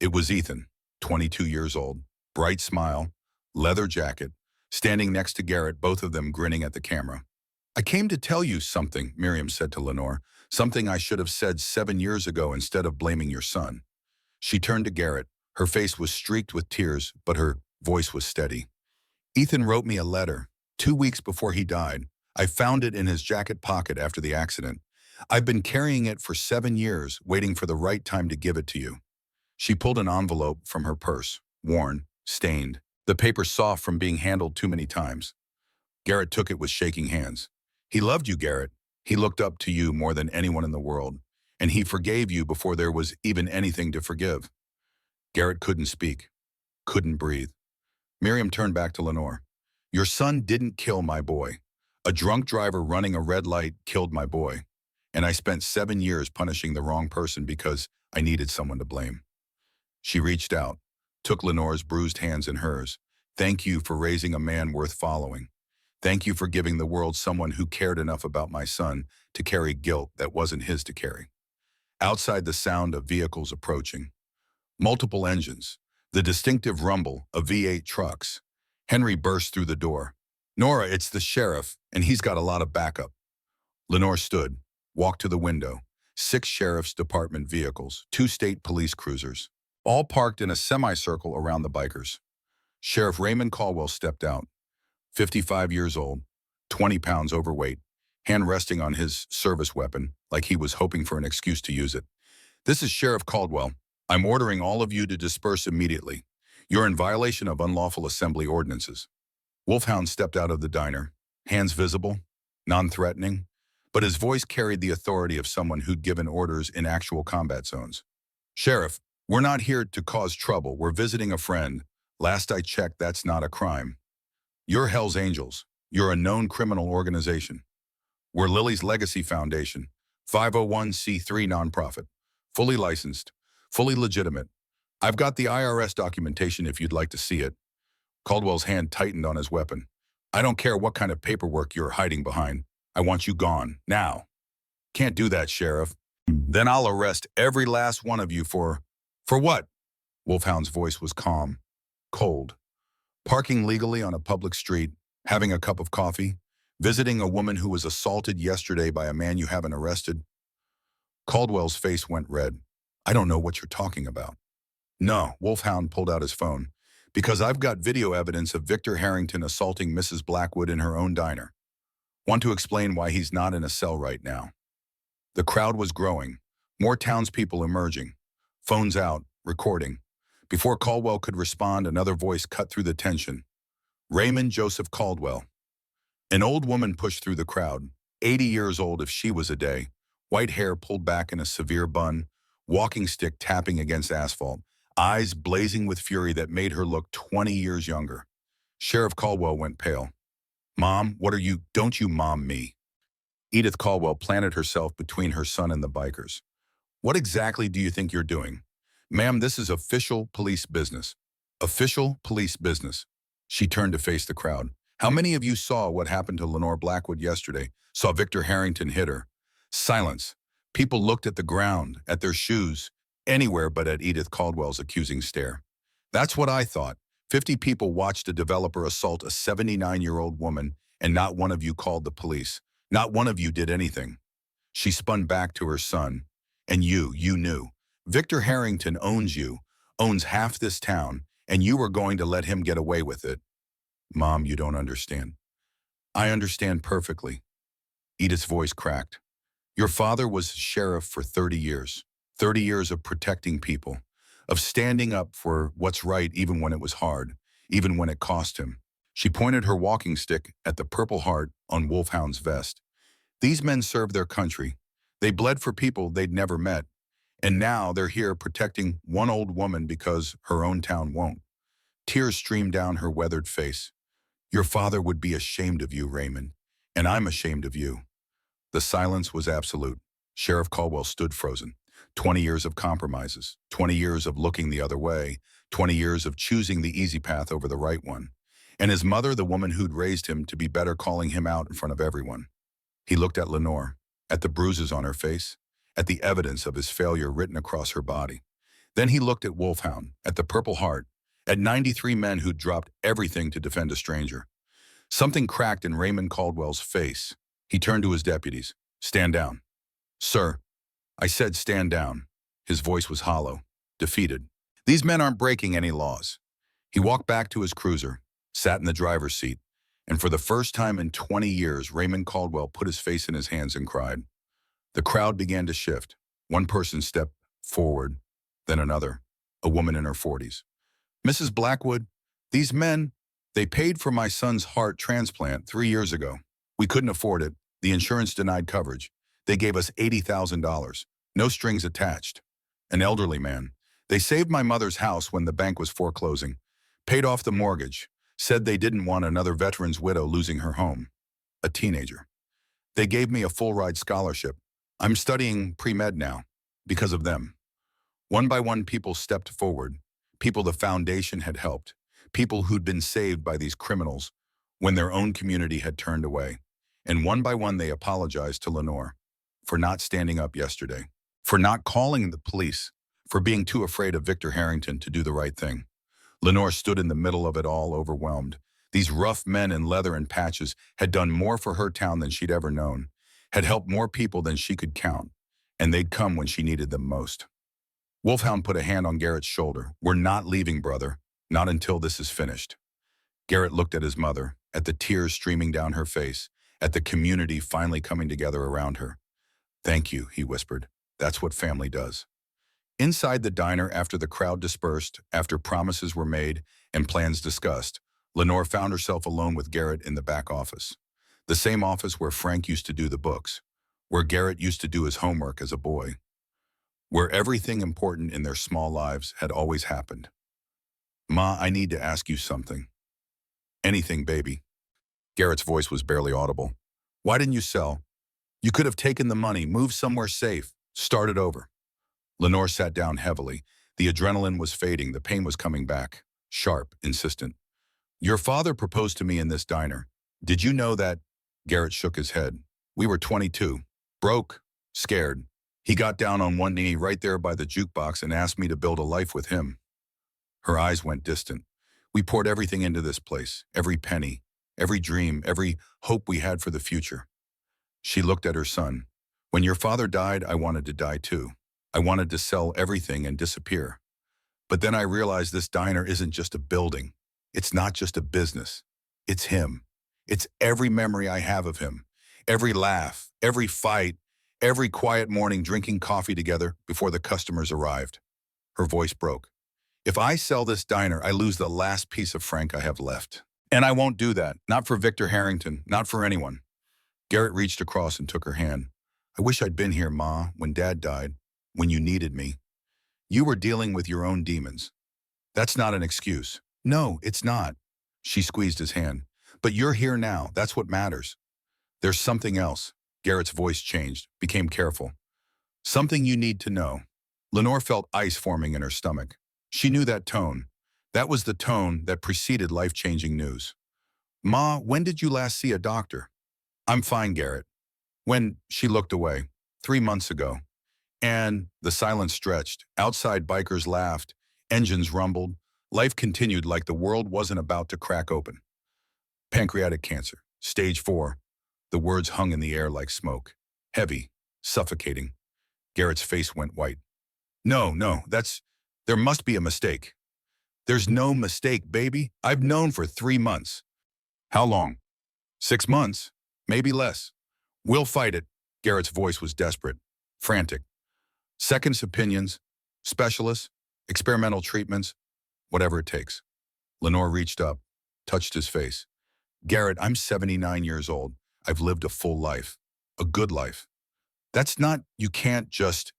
It was Ethan, 22 years old, bright smile, leather jacket, standing next to Garrett, both of them grinning at the camera. I came to tell you something, Miriam said to Lenore, something I should have said 7 years ago instead of blaming your son. She turned to Garrett. Her face was streaked with tears, but her voice was steady. Ethan wrote me a letter 2 weeks before he died. I found it in his jacket pocket after the accident. I've been carrying it for 7 years, waiting for the right time to give it to you. She pulled an envelope from her purse, worn, stained, the paper soft from being handled too many times. Garrett took it with shaking hands. He loved you, Garrett. He looked up to you more than anyone in the world, and he forgave you before there was even anything to forgive. Garrett couldn't speak, couldn't breathe. Miriam turned back to Lenore. Your son didn't kill my boy. A drunk driver running a red light killed my boy, and I spent 7 years punishing the wrong person because I needed someone to blame. She reached out, took Lenore's bruised hands in hers. Thank you for raising a man worth following. Thank you for giving the world someone who cared enough about my son to carry guilt that wasn't his to carry. Outside, the sound of vehicles approaching. Multiple engines, the distinctive rumble of V8 trucks. Henry burst through the door. Nora, it's the sheriff, and he's got a lot of backup. Lenore stood, walked to the window. 6 sheriff's department vehicles, 2 state police cruisers, all parked in a semicircle around the bikers. Sheriff Raymond Caldwell stepped out, 55 years old, 20 pounds overweight, hand resting on his service weapon like he was hoping for an excuse to use it. This is Sheriff Caldwell. I'm ordering all of you to disperse immediately. You're in violation of unlawful assembly ordinances. Wolfhound stepped out of the diner, hands visible, non-threatening, but his voice carried the authority of someone who'd given orders in actual combat zones. Sheriff, we're not here to cause trouble. We're visiting a friend. Last I checked, that's not a crime. You're Hell's Angels. You're a known criminal organization. We're Lily's Legacy Foundation, 501c3 nonprofit, fully licensed, fully legitimate. I've got the IRS documentation if you'd like to see it. Caldwell's hand tightened on his weapon. I don't care what kind of paperwork you're hiding behind. I want you gone, now. Can't do that, Sheriff. Then I'll arrest every last one of you for what? Wolfhound's voice was calm, cold. Parking legally on a public street, having a cup of coffee, visiting a woman who was assaulted yesterday by a man you haven't arrested. Caldwell's face went red. I don't know what you're talking about. No, Wolfhound pulled out his phone. Because I've got video evidence of Victor Harrington assaulting Mrs. Blackwood in her own diner. Want to explain why he's not in a cell right now. The crowd was growing, more townspeople emerging, phones out, recording. Before Caldwell could respond, another voice cut through the tension. Raymond Joseph Caldwell. An old woman pushed through the crowd, 80 years old if she was a day, white hair pulled back in a severe bun, walking stick tapping against asphalt, eyes blazing with fury that made her look 20 years younger. Sheriff Caldwell went pale. Mom, what are you? Don't you mom me. Edith Caldwell planted herself between her son and the bikers. What exactly do you think you're doing? Ma'am, this is official police business. Official police business. She turned to face the crowd. How many of you saw what happened to Lenore Blackwood yesterday? Saw Victor Harrington hit her? Silence. People looked at the ground, at their shoes, anywhere but at Edith Caldwell's accusing stare. That's what I thought. 50 people watched a developer assault a 79-year-old woman, and not one of you called the police. Not one of you did anything. She spun back to her son. And you knew. Victor Harrington owns you, owns half this town, and you were going to let him get away with it. Mom, you don't understand. I understand perfectly. Edith's voice cracked. Your father was sheriff for 30 years. 30 years of protecting people, of standing up for what's right even when it was hard, even when it cost him. She pointed her walking stick at the Purple Heart on Wolfhound's vest. These men served their country. They bled for people they'd never met. And now they're here protecting one old woman because her own town won't. Tears streamed down her weathered face. Your father would be ashamed of you, Raymond, and I'm ashamed of you. The silence was absolute. Sheriff Caldwell stood frozen. 20 years of compromises, 20 years of looking the other way, 20 years of choosing the easy path over the right one. And his mother, the woman who'd raised him, to be better calling him out in front of everyone. He looked at Lenore, at the bruises on her face, at the evidence of his failure written across her body. Then he looked at Wolfhound, at the Purple Heart, at 93 men who'd dropped everything to defend a stranger. Something cracked in Raymond Caldwell's face. He turned to his deputies. "Stand down." "Sir." "I said stand down." His voice was hollow, defeated. "These men aren't breaking any laws." He walked back to his cruiser, sat in the driver's seat, and for the first time in 20 years, Raymond Caldwell put his face in his hands and cried. The crowd began to shift. One person stepped forward, then another, a woman in her 40s. "Mrs. Blackwood, these men, they paid for my son's heart transplant 3 years ago. We couldn't afford it. The insurance denied coverage. They gave us $80,000, no strings attached." An elderly man. "They saved my mother's house when the bank was foreclosing, paid off the mortgage, said they didn't want another veteran's widow losing her home." A teenager. "They gave me a full-ride scholarship. I'm studying pre-med now, because of them." One by one, people stepped forward, people the foundation had helped, people who'd been saved by these criminals when their own community had turned away. And one by one, they apologized to Lenore for not standing up yesterday, for not calling the police, for being too afraid of Victor Harrington to do the right thing. Lenore stood in the middle of it all, overwhelmed. These rough men in leather and patches had done more for her town than she'd ever known, had helped more people than she could count, and they'd come when she needed them most. Wolfhound put a hand on Garrett's shoulder. "We're not leaving, brother. Not until this is finished." Garrett looked at his mother, at the tears streaming down her face, at the community finally coming together around her. "Thank you," he whispered. "That's what family does." Inside the diner, after the crowd dispersed, after promises were made and plans discussed, Lenore found herself alone with Garrett in the back office. The same office where Frank used to do the books, where Garrett used to do his homework as a boy, where everything important in their small lives had always happened. "Ma, I need to ask you something." "Anything, baby." Garrett's voice was barely audible. "Why didn't you sell? You could have taken the money, moved somewhere safe, started over." Lenore sat down heavily. The adrenaline was fading, the pain was coming back, sharp, insistent. "Your father proposed to me in this diner. Did you know that?" Garrett shook his head. "We were 22, broke, scared. He got down on one knee right there by the jukebox and asked me to build a life with him." Her eyes went distant. "We poured everything into this place, every penny, every dream, every hope we had for the future." She looked at her son. "When your father died, I wanted to die too. I wanted to sell everything and disappear. But then I realized this diner isn't just a building. It's not just a business. It's him. It's every memory I have of him. Every laugh, every fight, every quiet morning drinking coffee together before the customers arrived." Her voice broke. "If I sell this diner, I lose the last piece of Frank I have left. And I won't do that. Not for Victor Harrington, not for anyone." Garrett reached across and took her hand. "I wish I'd been here, Ma, when Dad died, when you needed me. You were dealing with your own demons. That's not an excuse." "No, it's not." She squeezed his hand. "But you're here now. That's what matters." "There's something else." Garrett's voice changed, became careful. "Something you need to know." Lenore felt ice forming in her stomach. She knew that tone. That was the tone that preceded life-changing news. "Ma, when did you last see a doctor?" "I'm fine, Garrett." "When?" She looked away. 3 months ago." And the silence stretched. Outside, bikers laughed. Engines rumbled. Life continued like the world wasn't about to crack open. "Pancreatic cancer, stage 4. The words hung in the air like smoke. Heavy, suffocating. Garrett's face went white. No, there must be a mistake." "There's no mistake, baby. I've known for 3 months." "How long?" 6 months, maybe less." "We'll fight it." Garrett's voice was desperate, frantic. "Seconds opinions, specialists, experimental treatments, whatever it takes." Lenore reached up, touched his face. "Garrett, I'm 79 years old. I've lived a full life, a good life. That's not, you can't just,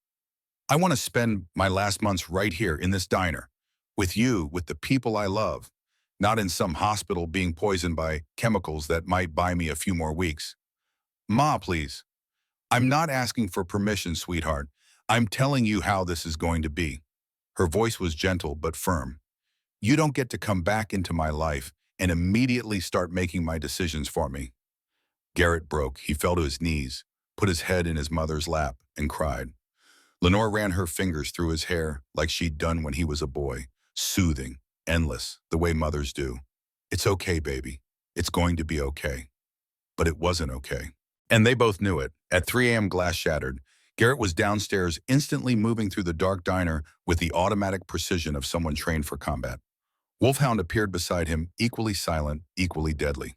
I want to spend my last months right here in this diner, with you, with the people I love, not in some hospital being poisoned by chemicals that might buy me a few more weeks." "Ma, please." "I'm not asking for permission, sweetheart. I'm telling you how this is going to be." Her voice was gentle but firm. "You don't get to come back into my life and immediately start making my decisions for me." Garrett broke. He fell to his knees, put his head in his mother's lap, and cried. Lenore ran her fingers through his hair like she'd done when he was a boy, soothing, endless, the way mothers do. It's okay, baby. It's going to be okay. But it wasn't okay. And they both knew it. At 3 a.m., glass shattered. Garrett was downstairs, instantly moving through the dark diner with the automatic precision of someone trained for combat. Wolfhound appeared beside him, equally silent, equally deadly.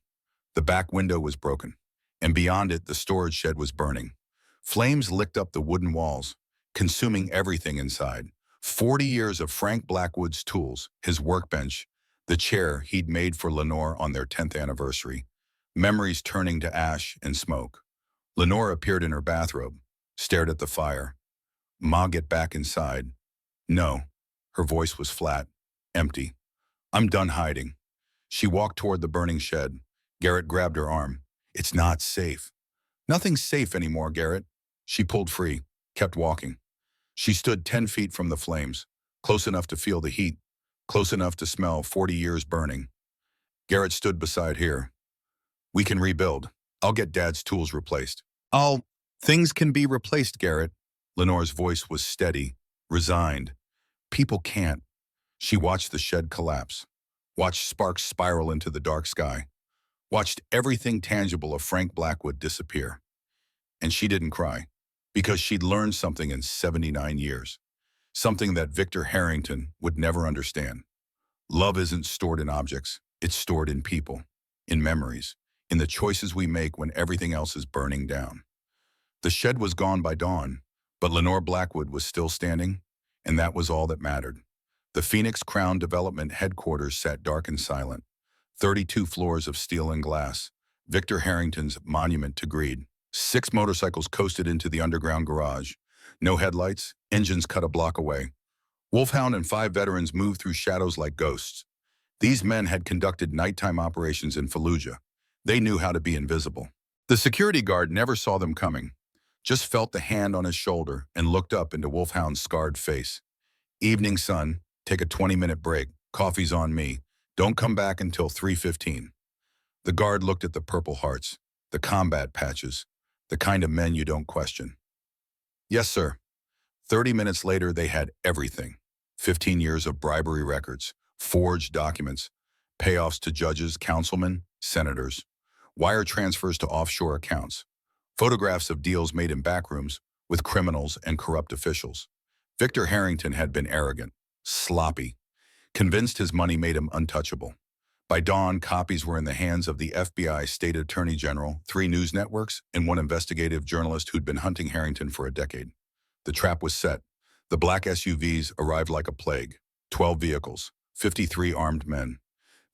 The back window was broken, and beyond it, the storage shed was burning. Flames licked up the wooden walls, consuming everything inside. 40 years of Frank Blackwood's tools, his workbench, the chair he'd made for Lenore on their 10th anniversary. Memories turning to ash and smoke. Lenore appeared in her bathrobe, stared at the fire. Ma, get back inside. No. Her voice was flat, empty. I'm done hiding. She walked toward the burning shed. Garrett grabbed her arm. It's not safe. Nothing's safe anymore, Garrett. She pulled free, kept walking. She stood 10 feet from the flames, close enough to feel the heat, close enough to smell 40 years burning. Garrett stood beside her. We can rebuild. I'll get Dad's tools replaced. Things can be replaced, Garrett. Lenore's voice was steady, resigned. People can't. She watched the shed collapse, watched sparks spiral into the dark sky, watched everything tangible of Frank Blackwood disappear. And she didn't cry, because she'd learned something in 79 years, something that Victor Harrington would never understand. Love isn't stored in objects, it's stored in people, in memories, in the choices we make when everything else is burning down. The shed was gone by dawn, but Lenore Blackwood was still standing, and that was all that mattered. The Phoenix Crown Development headquarters sat dark and silent. 32 floors of steel and glass, Victor Harrington's monument to greed. 6 motorcycles coasted into the underground garage. No headlights, engines cut a block away. Wolfhound and 5 veterans moved through shadows like ghosts. These men had conducted nighttime operations in Fallujah. They knew how to be invisible. The security guard never saw them coming, just felt the hand on his shoulder and looked up into Wolfhound's scarred face. Evening, son. Take a 20-minute break. Coffee's on me. Don't come back until 3:15. The guard looked at the Purple Hearts, the combat patches, the kind of men you don't question. Yes, sir. 30 minutes later, they had everything. 15 years of bribery records, forged documents, payoffs to judges, councilmen, senators, wire transfers to offshore accounts, photographs of deals made in backrooms with criminals and corrupt officials. Victor Harrington had been arrogant, sloppy, convinced his money made him untouchable. By dawn, copies were in the hands of the FBI State Attorney General, 3 news networks, and 1 investigative journalist who'd been hunting Harrington for a decade. The trap was set. The black SUVs arrived like a plague. 12 vehicles, 53 armed men.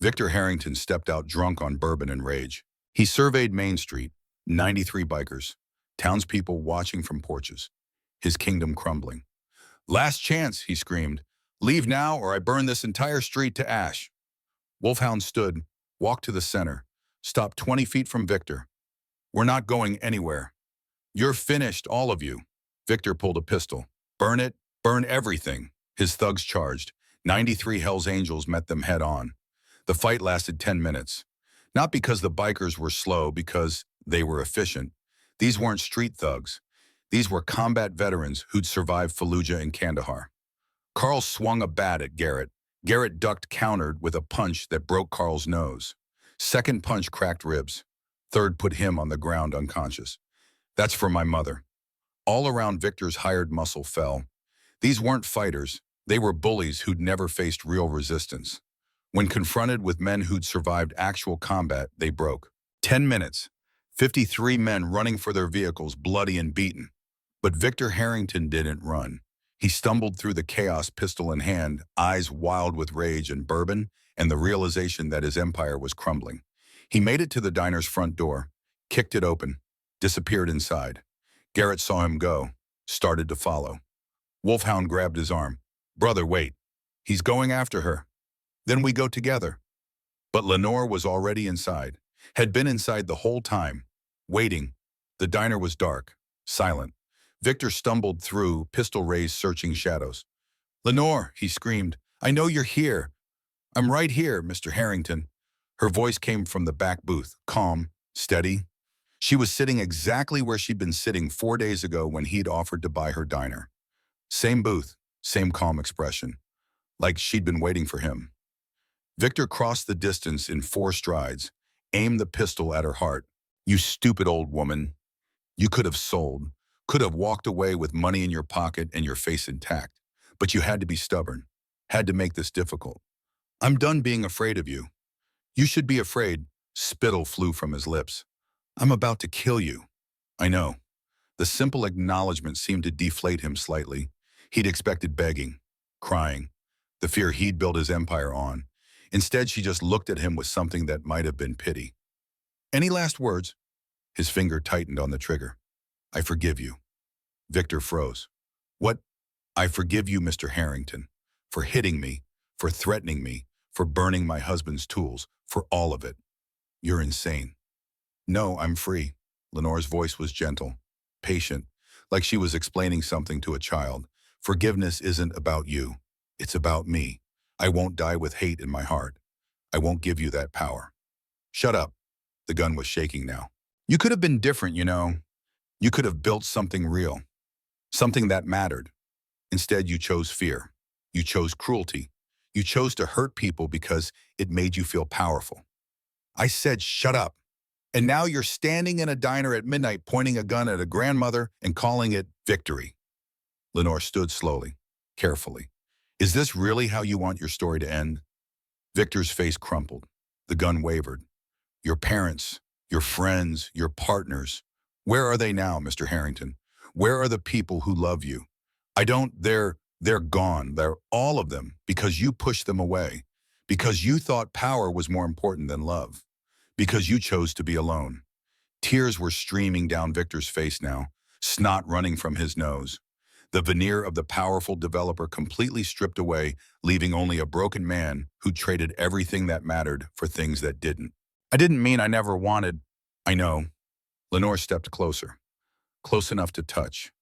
Victor Harrington stepped out drunk on bourbon and rage. He surveyed Main Street, 93 bikers, townspeople watching from porches, his kingdom crumbling. Last chance, he screamed. Leave now or I burn this entire street to ash. Wolfhound stood, walked to the center, stopped 20 feet from Victor. We're not going anywhere. You're finished, all of you. Victor pulled a pistol. Burn it, burn everything. His thugs charged. 93 Hells Angels met them head on. The fight lasted 10 minutes. Not because the bikers were slow, because they were efficient. These weren't street thugs. These were combat veterans who'd survived Fallujah and Kandahar. Carl swung a bat at Garrett. Garrett ducked, countered with a punch that broke Carl's nose. Second punch cracked ribs. Third put him on the ground unconscious. That's for my mother. All around Victor's hired muscle fell. These weren't fighters. They were bullies who'd never faced real resistance. When confronted with men who'd survived actual combat, they broke. 10 minutes. 53 men running for their vehicles, bloody and beaten. But Victor Harrington didn't run. He stumbled through the chaos, pistol in hand, eyes wild with rage and bourbon, and the realization that his empire was crumbling. He made it to the diner's front door, kicked it open, disappeared inside. Garrett saw him go, started to follow. Wolfhound grabbed his arm. Brother, wait. He's going after her. Then we go together. But Lenore was already inside, had been inside the whole time, waiting. The diner was dark, silent. Victor stumbled through, pistol raised, searching shadows. Lenore, he screamed, I know you're here. I'm right here, Mr. Harrington. Her voice came from the back booth, calm, steady. She was sitting exactly where she'd been sitting 4 days ago when he'd offered to buy her diner. Same booth, same calm expression, like she'd been waiting for him. Victor crossed the distance in 4 strides, aimed the pistol at her heart. You stupid old woman. You could have sold, could have walked away with money in your pocket and your face intact. But you had to be stubborn, had to make this difficult. I'm done being afraid of you. You should be afraid. Spittle flew from his lips. I'm about to kill you. I know. The simple acknowledgement seemed to deflate him slightly. He'd expected begging, crying, the fear he'd built his empire on. Instead, she just looked at him with something that might have been pity. Any last words? His finger tightened on the trigger. I forgive you. Victor froze. What? I forgive you, Mr. Harrington, for hitting me, for threatening me, for burning my husband's tools, for all of it. You're insane. No, I'm free. Lenore's voice was gentle, patient, like she was explaining something to a child. Forgiveness isn't about you. It's about me. I won't die with hate in my heart. I won't give you that power. Shut up. The gun was shaking now. You could have been different, you know. You could have built something real, something that mattered. Instead, you chose fear. You chose cruelty. You chose to hurt people because it made you feel powerful. I said, shut up. And now you're standing in a diner at midnight pointing a gun at a grandmother and calling it victory. Lenore stood slowly, carefully. Is this really how you want your story to end? Victor's face crumpled. The gun wavered. Your parents, your friends, your partners. Where are they now, Mr. Harrington? Where are the people who love you? They're gone. They're all of them because you pushed them away, because you thought power was more important than love, because you chose to be alone. Tears were streaming down Victor's face now, snot running from his nose. The veneer of the powerful developer completely stripped away, leaving only a broken man who traded everything that mattered for things that didn't. I didn't mean I never wanted. I know. Lenore stepped closer, close enough to touch,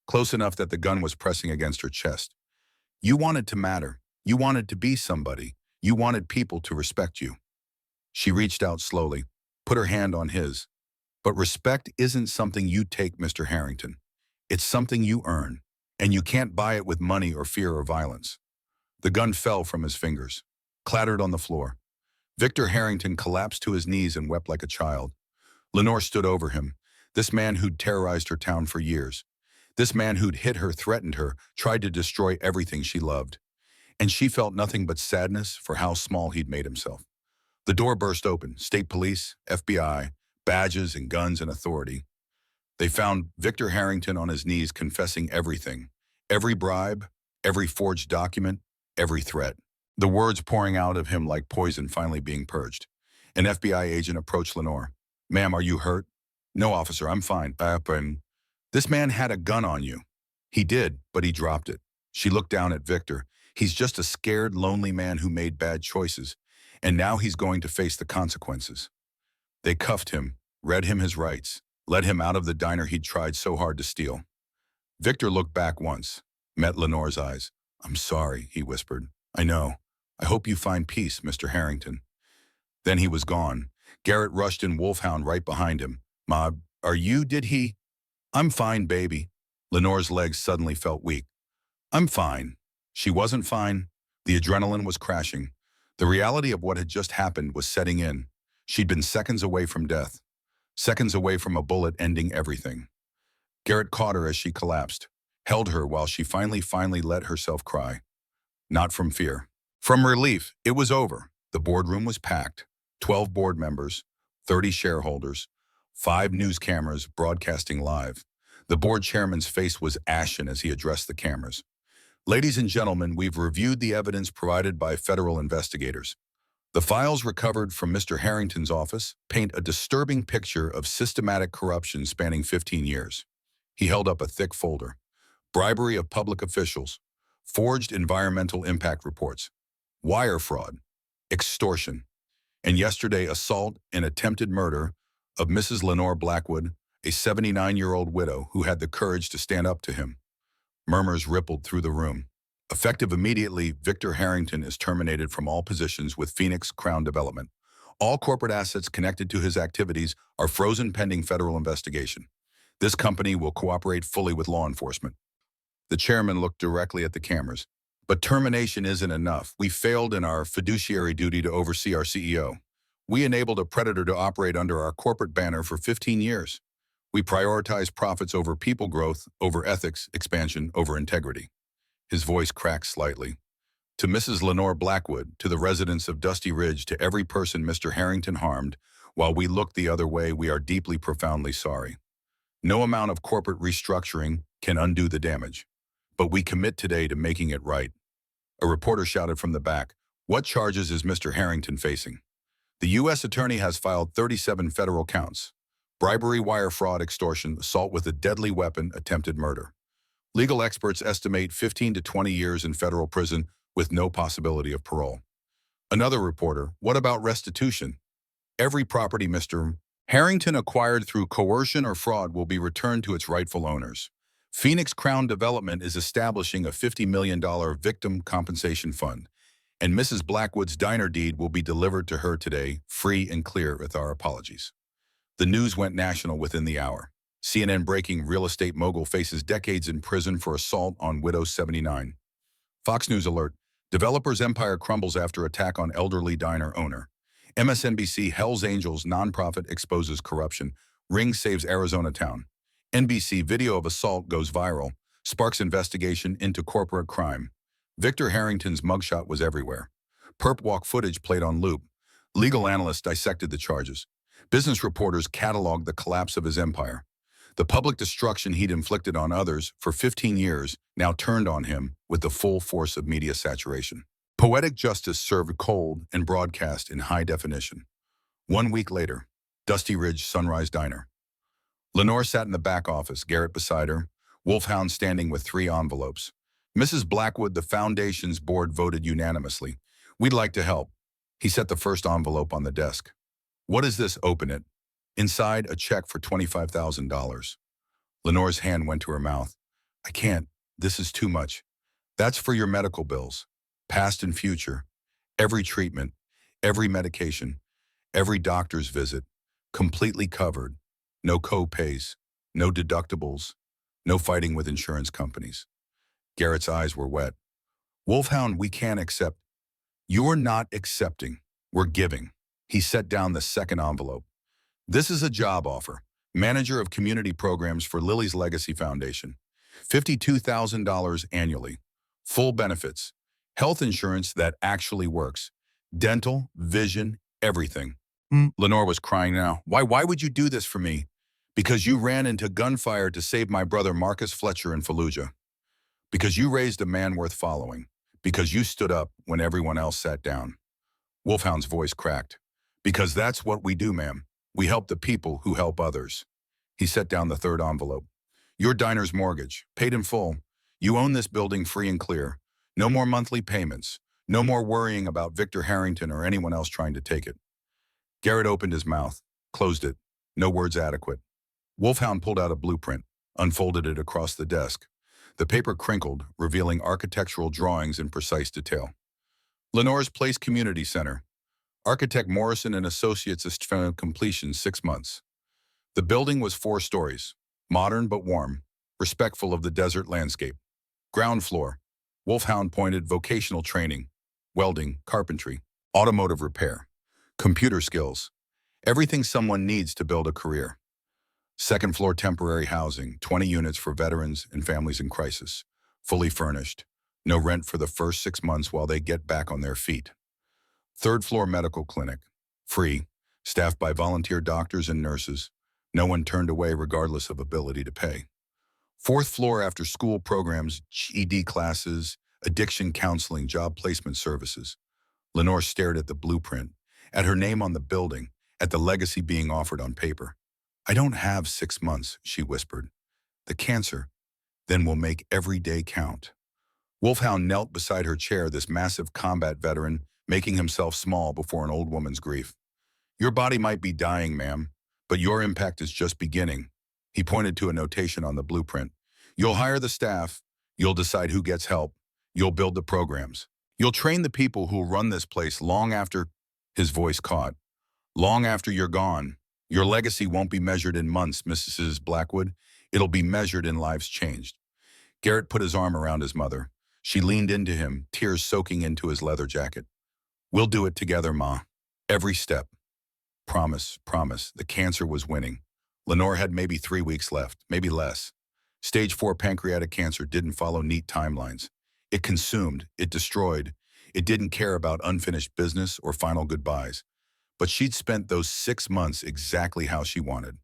close enough that the gun was pressing against her chest. You wanted to matter. You wanted to be somebody. You wanted people to respect you. She reached out slowly, put her hand on his. But respect isn't something you take, Mr. Harrington. It's something you earn, and you can't buy it with money or fear or violence. The gun fell from his fingers, clattered on the floor. Victor Harrington collapsed to his knees and wept like a child. Lenore stood over him, this man who'd terrorized her town for years. This man who'd hit her, threatened her, tried to destroy everything she loved. And she felt nothing but sadness for how small he'd made himself. The door burst open. State police, FBI, badges and guns and authority. They found Victor Harrington on his knees confessing everything. Every bribe, every forged document, every threat. The words pouring out of him like poison finally being purged. An FBI agent approached Lenore. Ma'am, are you hurt? No, officer, I'm fine. This man had a gun on you. He did, but he dropped it. She looked down at Victor. He's just a scared, lonely man who made bad choices, and now he's going to face the consequences. They cuffed him, read him his rights, led him out of the diner he'd tried so hard to steal. Victor looked back once, met Lenore's eyes. I'm sorry, he whispered. I know. I hope you find peace, Mr. Harrington. Then he was gone. Garrett rushed in Wolfhound right behind him. Ma, did he? I'm fine, baby. Lenore's legs suddenly felt weak. I'm fine. She wasn't fine. The adrenaline was crashing. The reality of what had just happened was setting in. She'd been seconds away from death. Seconds away from a bullet ending everything. Garrett caught her as she collapsed, held her while she finally let herself cry. Not from fear. From relief. It was over. The boardroom was packed. 12 board members, 30 shareholders, 5 news cameras broadcasting live. The board chairman's face was ashen as he addressed the cameras. Ladies and gentlemen, we've reviewed the evidence provided by federal investigators. The files recovered from Mr. Harrington's office paint a disturbing picture of systematic corruption spanning 15 years. He held up a thick folder. Bribery of public officials, forged environmental impact reports, wire fraud, extortion, and yesterday assault and attempted murder of Mrs. Lenore Blackwood, a 79-year-old widow who had the courage to stand up to him. Murmurs rippled through the room. Effective immediately, Victor Harrington is terminated from all positions with Phoenix Crown Development. All corporate assets connected to his activities are frozen pending federal investigation. This company will cooperate fully with law enforcement. The chairman looked directly at the cameras. But termination isn't enough. We failed in our fiduciary duty to oversee our CEO. We enabled a predator to operate under our corporate banner for 15 years. We prioritized profits over people growth, over ethics, expansion, over integrity. His voice cracked slightly. To Mrs. Lenore Blackwood, to the residents of Dusty Ridge, to every person Mr. Harrington harmed, while we looked the other way, we are deeply, profoundly sorry. No amount of corporate restructuring can undo the damage. But we commit today to making it right. A reporter shouted from the back, "What charges is Mr. Harrington facing?" The U.S. attorney has filed 37 federal counts: bribery, wire fraud, extortion, assault with a deadly weapon, attempted murder. Legal experts estimate 15 to 20 years in federal prison with no possibility of parole. Another reporter, "What about restitution?" Every property Mr. Harrington acquired through coercion or fraud will be returned to its rightful owners. Phoenix Crown Development is establishing a $50 million victim compensation fund, and Mrs. Blackwood's diner deed will be delivered to her today, free and clear, with our apologies. The news went national within the hour. CNN breaking: real estate mogul faces decades in prison for assault on widow 79. Fox News alert: developer's empire crumbles after attack on elderly diner owner. MSNBC: Hell's Angels nonprofit exposes corruption. Ring saves Arizona town. NBC: video of assault goes viral, sparks investigation into corporate crime. Victor Harrington's mugshot was everywhere. Perp walk footage played on loop. Legal analysts dissected the charges. Business reporters cataloged the collapse of his empire. The public destruction he'd inflicted on others for 15 years now turned on him with the full force of media saturation. Poetic justice served cold and broadcast in high definition. 1 week later, Dusty Ridge Sunrise Diner. Lenore sat in the back office, Garrett beside her, Wolfhound standing with 3 envelopes. Mrs. Blackwood, the foundation's board voted unanimously. "We'd like to help." He set the first envelope on the desk. "What is this?" "Open it." Inside, a check for $25,000. Lenore's hand went to her mouth. "I can't. This is too much. That's for your medical bills, past and future. Every treatment, every medication, every doctor's visit, completely covered. No co-pays, no deductibles, no fighting with insurance companies." Garrett's eyes were wet. "Wolfhound, we can't accept." "You're not accepting. We're giving." He set down the second envelope. "This is a job offer. Manager of Community Programs for Lily's Legacy Foundation. $52,000 annually. Full benefits. Health insurance that actually works. Dental, vision, everything." Lenore was crying now. Why would you do this for me?" "Because you ran into gunfire to save my brother Marcus Fletcher in Fallujah. Because you raised a man worth following. Because you stood up when everyone else sat down." Wolfhound's voice cracked. "Because that's what we do, ma'am. We help the people who help others." He set down the third envelope. "Your diner's mortgage, paid in full. You own this building free and clear. No more monthly payments. No more worrying about Victor Harrington or anyone else trying to take it." Garrett opened his mouth, closed it. No words adequate. Wolfhound pulled out a blueprint, unfolded it across the desk. The paper crinkled, revealing architectural drawings in precise detail. Lenore's Place Community Center. Architect Morrison and Associates estimated completion 6 months. The building was 4 stories, modern but warm, respectful of the desert landscape. Ground floor. Wolfhound pointed: vocational training, welding, carpentry, automotive repair, computer skills, everything someone needs to build a career. Second floor, temporary housing, 20 units for veterans and families in crisis, fully furnished. No rent for the first 6 months while they get back on their feet. Third floor, medical clinic, free, staffed by volunteer doctors and nurses. No one turned away regardless of ability to pay. Fourth floor, after school programs, GED classes, addiction counseling, job placement services. Lenore stared at the blueprint, at her name on the building, at the legacy being offered on paper. "I don't have 6 months," she whispered. "The cancer. Then we'll make every day count." Wolfhound knelt beside her chair, this massive combat veteran, making himself small before an old woman's grief. "Your body might be dying, ma'am, but your impact is just beginning." He pointed to a notation on the blueprint. "You'll hire the staff. You'll decide who gets help. You'll build the programs. You'll train the people who'll run this place long after—" His voice caught. "Long after you're gone. Your legacy won't be measured in months, Mrs. Blackwood. It'll be measured in lives changed." Garrett put his arm around his mother. She leaned into him, tears soaking into his leather jacket. We'll do it together, Ma. Every step. Promise, promise. The cancer was winning. Lenore had maybe 3 weeks left, maybe less. Stage 4 pancreatic cancer didn't follow neat timelines. It consumed, it destroyed. It didn't care about unfinished business or final goodbyes. But she'd spent those 6 months exactly how she wanted.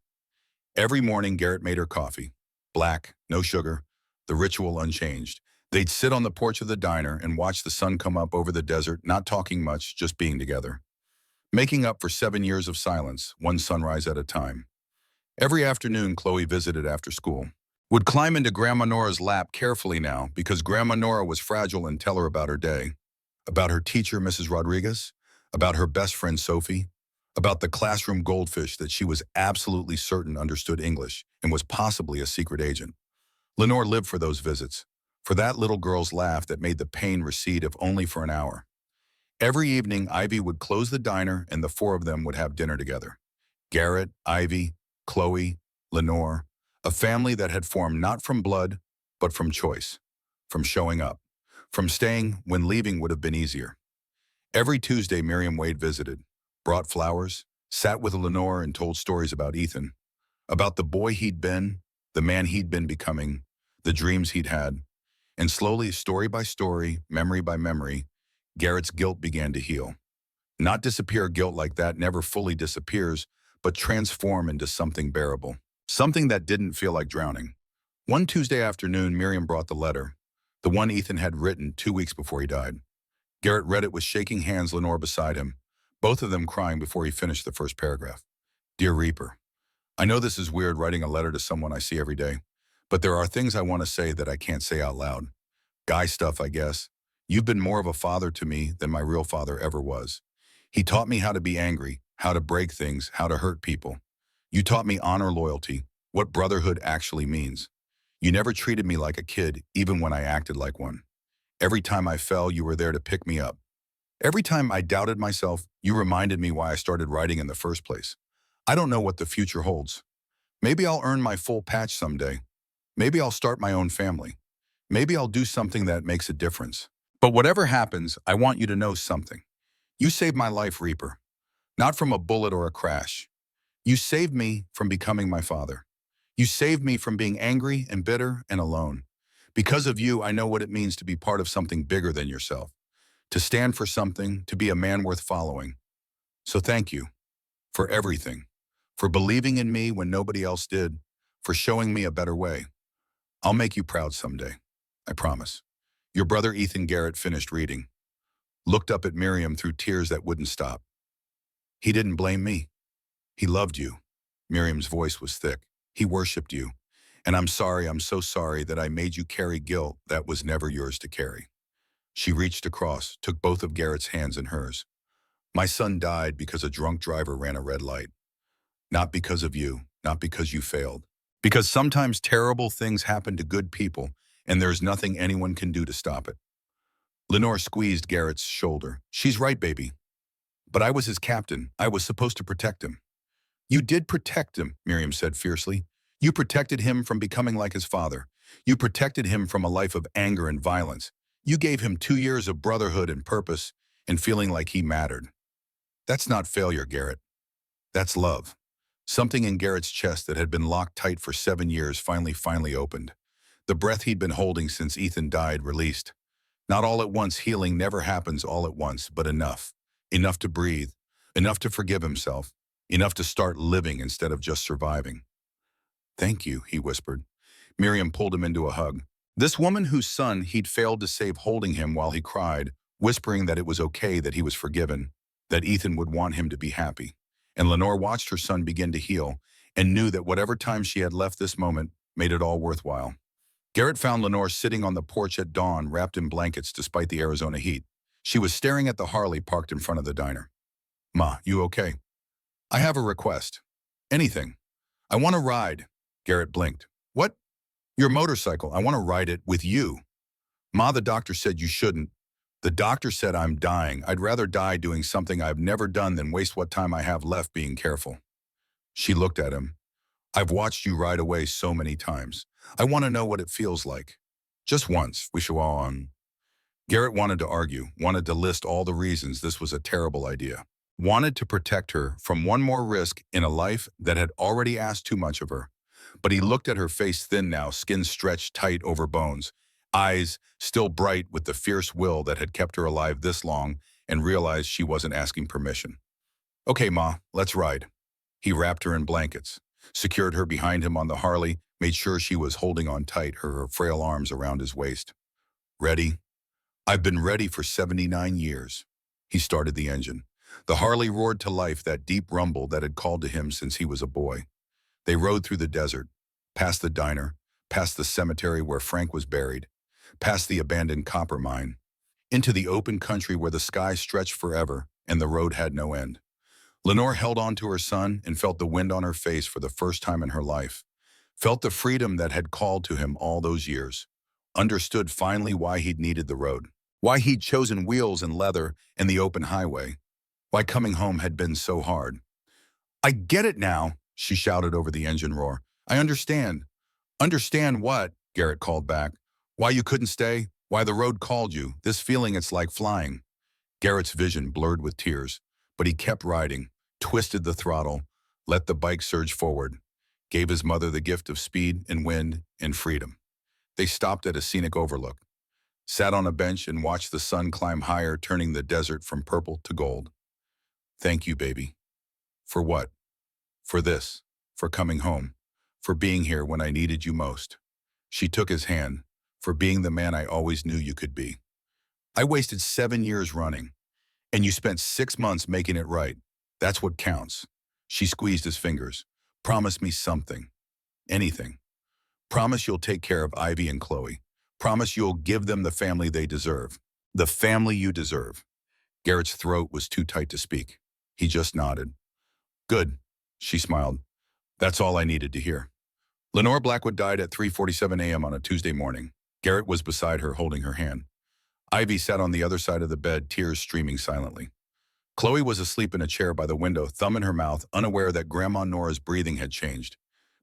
Every morning, Garrett made her coffee. Black, no sugar, the ritual unchanged. They'd sit on the porch of the diner and watch the sun come up over the desert, not talking much, just being together. Making up for 7 years of silence, one sunrise at a time. Every afternoon, Chloe visited after school. Would climb into Grandma Nora's lap carefully now because Grandma Nora was fragile and tell her about her day. About her teacher, Mrs. Rodriguez. About her best friend, Sophie. About the classroom goldfish that she was absolutely certain understood English and was possibly a secret agent. Lenore lived for those visits, for that little girl's laugh that made the pain recede if only for an hour. Every evening, Ivy would close the diner and the four of them would have dinner together. Garrett, Ivy, Chloe, Lenore, a family that had formed not from blood, but from choice, from showing up, from staying when leaving would have been easier. Every Tuesday, Miriam Wade visited, brought flowers, sat with Lenore and told stories about Ethan, about the boy he'd been, the man he'd been becoming, the dreams he'd had. And slowly, story by story, memory by memory, Garrett's guilt began to heal. Not disappear guilt like that never fully disappears, but transform into something bearable. Something that didn't feel like drowning. One Tuesday afternoon, Miriam brought the letter, the one Ethan had written 2 weeks before he died. Garrett read it with shaking hands, Lenore beside him, both of them crying before he finished the first paragraph. Dear Reaper, I know this is weird writing a letter to someone I see every day, but there are things I want to say that I can't say out loud. Guy stuff, I guess. You've been more of a father to me than my real father ever was. He taught me how to be angry, how to break things, how to hurt people. You taught me honor, loyalty, what brotherhood actually means. You never treated me like a kid, even when I acted like one. Every time I fell, you were there to pick me up. Every time I doubted myself, you reminded me why I started writing in the first place. I don't know what the future holds. Maybe I'll earn my full patch someday. Maybe I'll start my own family. Maybe I'll do something that makes a difference. But whatever happens, I want you to know something. You saved my life, Reaper. Not from a bullet or a crash. You saved me from becoming my father. You saved me from being angry and bitter and alone. Because of you, I know what it means to be part of something bigger than yourself. To stand for something, to be a man worth following. So thank you for everything. For believing in me when nobody else did. For showing me a better way. I'll make you proud someday. I promise. Your brother Ethan. Garrett finished reading. Looked up at Miriam through tears that wouldn't stop. He didn't blame me. He loved you. Miriam's voice was thick. He worshipped you. And I'm so sorry that I made you carry guilt that was never yours to carry. She reached across, took both of Garrett's hands in hers. My son died because a drunk driver ran a red light. Not because of you, not because you failed. Because sometimes terrible things happen to good people, and there's nothing anyone can do to stop it. Lenore squeezed Garrett's shoulder. She's right, baby. But I was his captain. I was supposed to protect him. You did protect him, Miriam said fiercely. You protected him from becoming like his father. You protected him from a life of anger and violence. You gave him 2 years of brotherhood and purpose and feeling like he mattered. That's not failure, Garrett. That's love. Something in Garrett's chest that had been locked tight for 7 years finally opened. The breath he'd been holding since Ethan died released. Not all at once. Healing never happens all at once, but enough. Enough to breathe. Enough to forgive himself. Enough to start living instead of just surviving. Thank you, he whispered. Miriam pulled him into a hug. This woman whose son he'd failed to save holding him while he cried, whispering that it was okay, that he was forgiven, that Ethan would want him to be happy. And Lenore watched her son begin to heal and knew that whatever time she had left this moment made it all worthwhile. Garrett found Lenore sitting on the porch at dawn, wrapped in blankets despite the Arizona heat. She was staring at the Harley parked in front of the diner. Ma, you okay? I have a request. Anything. I want to ride. Garrett blinked. What? Your motorcycle. I want to ride it with you. Ma, the doctor said you shouldn't. The doctor said I'm dying. I'd rather die doing something I've never done than waste what time I have left being careful. She looked at him. I've watched you ride away so many times. I want to know what it feels like. Just once, we shall all on. Garrett wanted to argue, wanted to list all the reasons this was a terrible idea. Wanted to protect her from one more risk in a life that had already asked too much of her. But he looked at her face thin now, skin stretched tight over bones, eyes still bright with the fierce will that had kept her alive this long, and realized she wasn't asking permission. Okay, Ma, let's ride. He wrapped her in blankets, secured her behind him on the Harley, made sure she was holding on tight, her frail arms around his waist. Ready? I've been ready for 79 years. He started the engine. The Harley roared to life, that deep rumble that had called to him since he was a boy. They rode through the desert, past the diner, past the cemetery where Frank was buried, past the abandoned copper mine, into the open country where the sky stretched forever and the road had no end. Lenore held on to her son and felt the wind on her face for the first time in her life, felt the freedom that had called to him all those years, understood finally why he'd needed the road, why he'd chosen wheels and leather and the open highway, why coming home had been so hard. I get it now, she shouted over the engine roar. I understand. Understand what? Garrett called back. Why you couldn't stay? Why the road called you? This feeling it's like flying. Garrett's vision blurred with tears, but he kept riding, twisted the throttle, let the bike surge forward, gave his mother the gift of speed and wind and freedom. They stopped at a scenic overlook, sat on a bench and watched the sun climb higher, turning the desert from purple to gold. Thank you, baby. For what? For this, for coming home, for being here when I needed you most. She took his hand, for being the man I always knew you could be. I wasted 7 years running, and you spent 6 months making it right. That's what counts. She squeezed his fingers. Promise me something. Anything. Promise you'll take care of Ivy and Chloe. Promise you'll give them the family they deserve. The family you deserve. Garrett's throat was too tight to speak. He just nodded. Good, she smiled. That's all I needed to hear. Lenore Blackwood died at 3:47 a.m. on a Tuesday morning. Garrett was beside her, holding her hand. Ivy sat on the other side of the bed, tears streaming silently. Chloe was asleep in a chair by the window, thumb in her mouth, unaware that Grandma Nora's breathing had changed,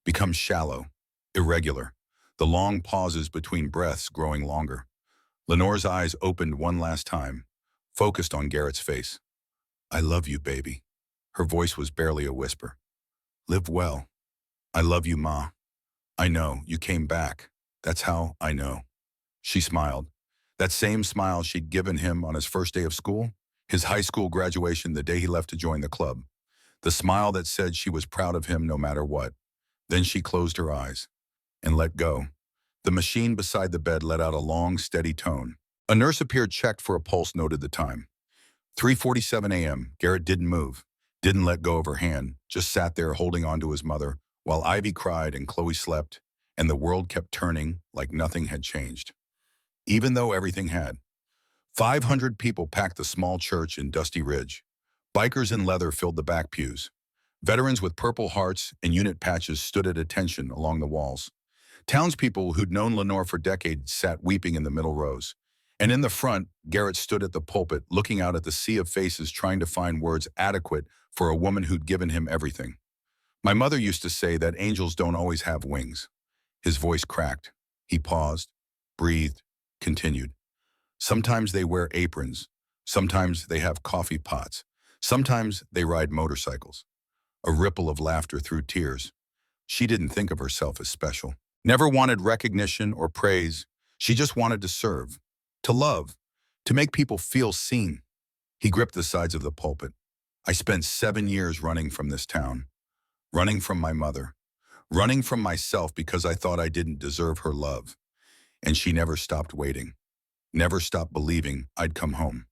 become shallow, irregular, the long pauses between breaths growing longer. Lenore's eyes opened one last time, focused on Garrett's face. I love you, baby. Her voice was barely a whisper. Live well. I love you, Ma. I know, you came back. That's how I know. She smiled. That same smile she'd given him on his first day of school, his high school graduation, the day he left to join the club. The smile that said she was proud of him no matter what. Then she closed her eyes and let go. The machine beside the bed let out a long, steady tone. A nurse appeared, checked for a pulse, noted the time. 3:47 a.m. Garrett didn't move, didn't let go of her hand, just sat there holding on to his mother, while Ivy cried and Chloe slept, and the world kept turning like nothing had changed. Even though everything had. 500 people packed the small church in Dusty Ridge. Bikers in leather filled the back pews. Veterans with Purple Hearts and unit patches stood at attention along the walls. Townspeople who'd known Lenore for decades sat weeping in the middle rows. And in the front, Garrett stood at the pulpit, looking out at the sea of faces, trying to find words adequate for a woman who'd given him everything. My mother used to say that angels don't always have wings. His voice cracked. He paused, breathed, continued. Sometimes they wear aprons. Sometimes they have coffee pots. Sometimes they ride motorcycles. A ripple of laughter through tears. She didn't think of herself as special. Never wanted recognition or praise. She just wanted to serve, to love, to make people feel seen. He gripped the sides of the pulpit. I spent 7 years running from this town, running from my mother, running from myself because I thought I didn't deserve her love. And she never stopped waiting, never stopped believing I'd come home.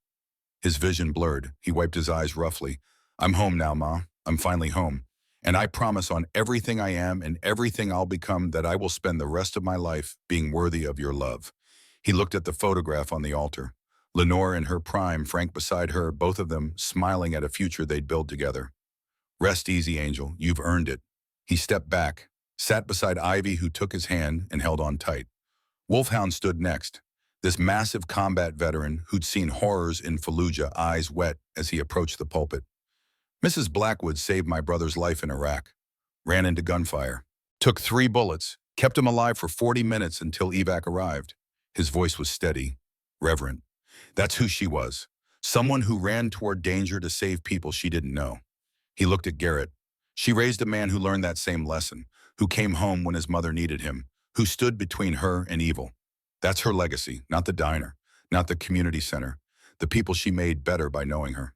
His vision blurred. He wiped his eyes roughly. I'm home now, Ma. I'm finally home. And I promise on everything I am and everything I'll become that I will spend the rest of my life being worthy of your love. He looked at the photograph on the altar. Lenore in her prime, Frank beside her, both of them smiling at a future they'd build together. Rest easy, Angel. You've earned it. He stepped back, sat beside Ivy, who took his hand and held on tight. Wolfhound stood next, this massive combat veteran who'd seen horrors in Fallujah, eyes wet as he approached the pulpit. Mrs. Blackwood saved my brother's life in Iraq, ran into gunfire, took 3 bullets, kept him alive for 40 minutes until evac arrived. His voice was steady, reverent. That's who she was. Someone who ran toward danger to save people she didn't know. He looked at Garrett. She raised a man who learned that same lesson, who came home when his mother needed him, who stood between her and evil. That's her legacy, not the diner, not the community center, the people she made better by knowing her.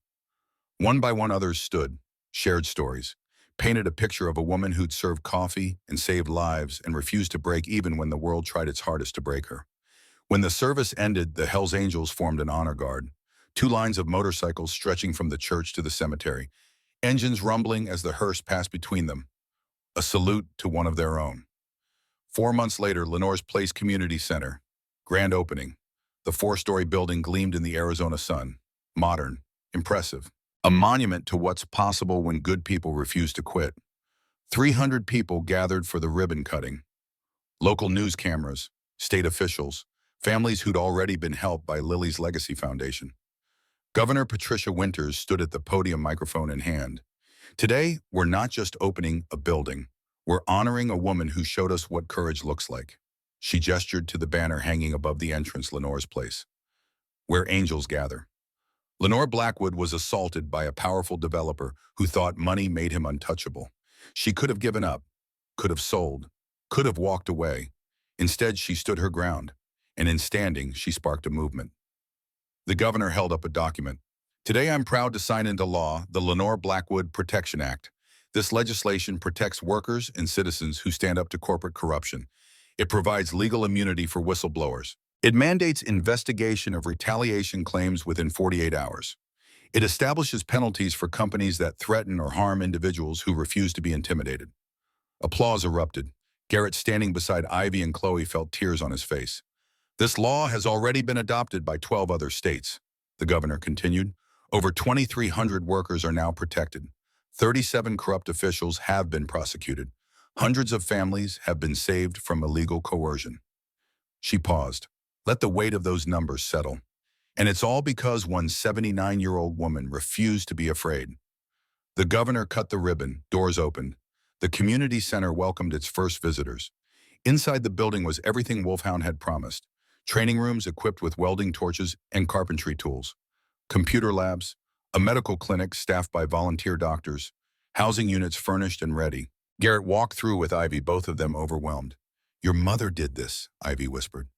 One by one others stood, shared stories, painted a picture of a woman who'd served coffee and saved lives and refused to break even when the world tried its hardest to break her. When the service ended, the Hells Angels formed an honor guard, two lines of motorcycles stretching from the church to the cemetery, engines rumbling as the hearse passed between them, a salute to one of their own. 4 months later, Lenore's Place Community Center, grand opening. The four-story building gleamed in the Arizona sun, modern, impressive. A monument to what's possible when good people refuse to quit. 300 people gathered for the ribbon cutting. Local news cameras, state officials, families who'd already been helped by Lily's Legacy Foundation. Governor Patricia Winters stood at the podium, microphone in hand. Today, we're not just opening a building. We're honoring a woman who showed us what courage looks like. She gestured to the banner hanging above the entrance, Lenore's Place, where angels gather. Lenore Blackwood was assaulted by a powerful developer who thought money made him untouchable. She could have given up, could have sold, could have walked away. Instead, she stood her ground, and in standing, she sparked a movement. The governor held up a document. Today, I'm proud to sign into law the Lenore Blackwood Protection Act. This legislation protects workers and citizens who stand up to corporate corruption. It provides legal immunity for whistleblowers. It mandates investigation of retaliation claims within 48 hours. It establishes penalties for companies that threaten or harm individuals who refuse to be intimidated. Applause erupted. Garrett, standing beside Ivy and Chloe, felt tears on his face. This law has already been adopted by 12 other states, the governor continued. Over 2,300 workers are now protected. 37 corrupt officials have been prosecuted. Hundreds of families have been saved from illegal coercion. She paused. Let the weight of those numbers settle. And it's all because one 79-year-old woman refused to be afraid. The governor cut the ribbon, doors opened. The community center welcomed its first visitors. Inside the building was everything Wolfhound had promised. Training rooms equipped with welding torches and carpentry tools. Computer labs, a medical clinic staffed by volunteer doctors, housing units furnished and ready. Garrett walked through with Ivy, both of them overwhelmed. Your mother did this, Ivy whispered.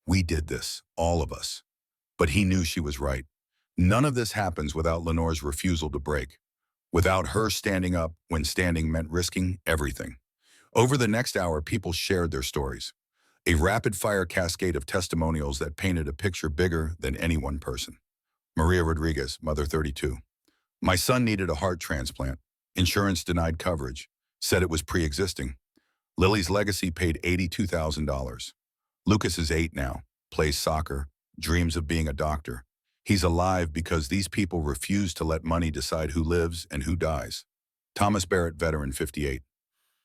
We did this, all of us. But he knew she was right. None of this happens without Lenore's refusal to break. Without her standing up when standing meant risking everything. Over the next hour, people shared their stories. A rapid-fire cascade of testimonials that painted a picture bigger than any one person. Maria Rodriguez, mother 32. My son needed a heart transplant. Insurance denied coverage. Said it was pre-existing. Lily's Legacy paid $82,000. Lucas is 8 now, plays soccer, dreams of being a doctor. He's alive because these people refuse to let money decide who lives and who dies. Thomas Barrett, veteran, 58.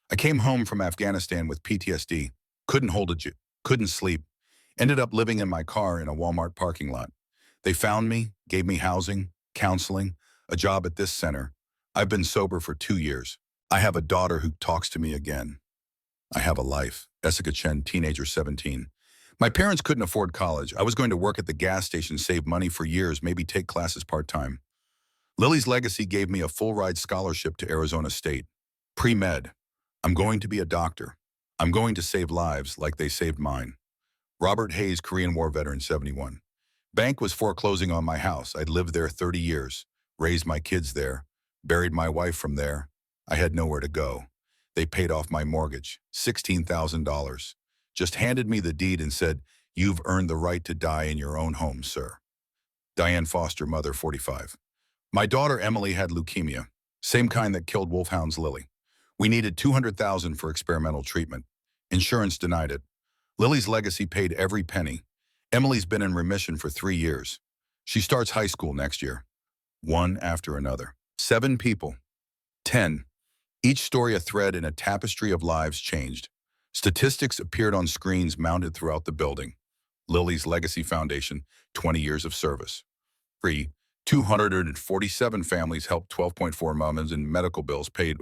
I came home from Afghanistan with PTSD, couldn't hold a couldn't sleep, ended up living in my car in a Walmart parking lot. They found me, gave me housing, counseling, a job at this center. I've been sober for 2 years. I have a daughter who talks to me again. I have a life. Jessica Chen, teenager, 17. My parents couldn't afford college. I was going to work at the gas station, save money for years, maybe take classes part-time. Lily's Legacy gave me a full-ride scholarship to Arizona State. Pre-med. I'm going to be a doctor. I'm going to save lives like they saved mine. Robert Hayes, Korean War veteran, 71. Bank was foreclosing on my house. I'd lived there 30 years, raised my kids there, buried my wife from there. I had nowhere to go. They paid off my mortgage, $16,000. Just handed me the deed and said, you've earned the right to die in your own home, sir. Diane Foster, mother, 45. My daughter Emily had leukemia, same kind that killed Wolfhound's Lily. We needed $200,000 for experimental treatment. Insurance denied it. Lily's Legacy paid every penny. Emily's been in remission for 3 years. She starts high school next year. One after another. 7 people. 10. Each story a thread in a tapestry of lives changed. Statistics appeared on screens mounted throughout the building. Lily's Legacy Foundation, 20 years of service. 3. 247 families helped 12.4 million in medical bills paid,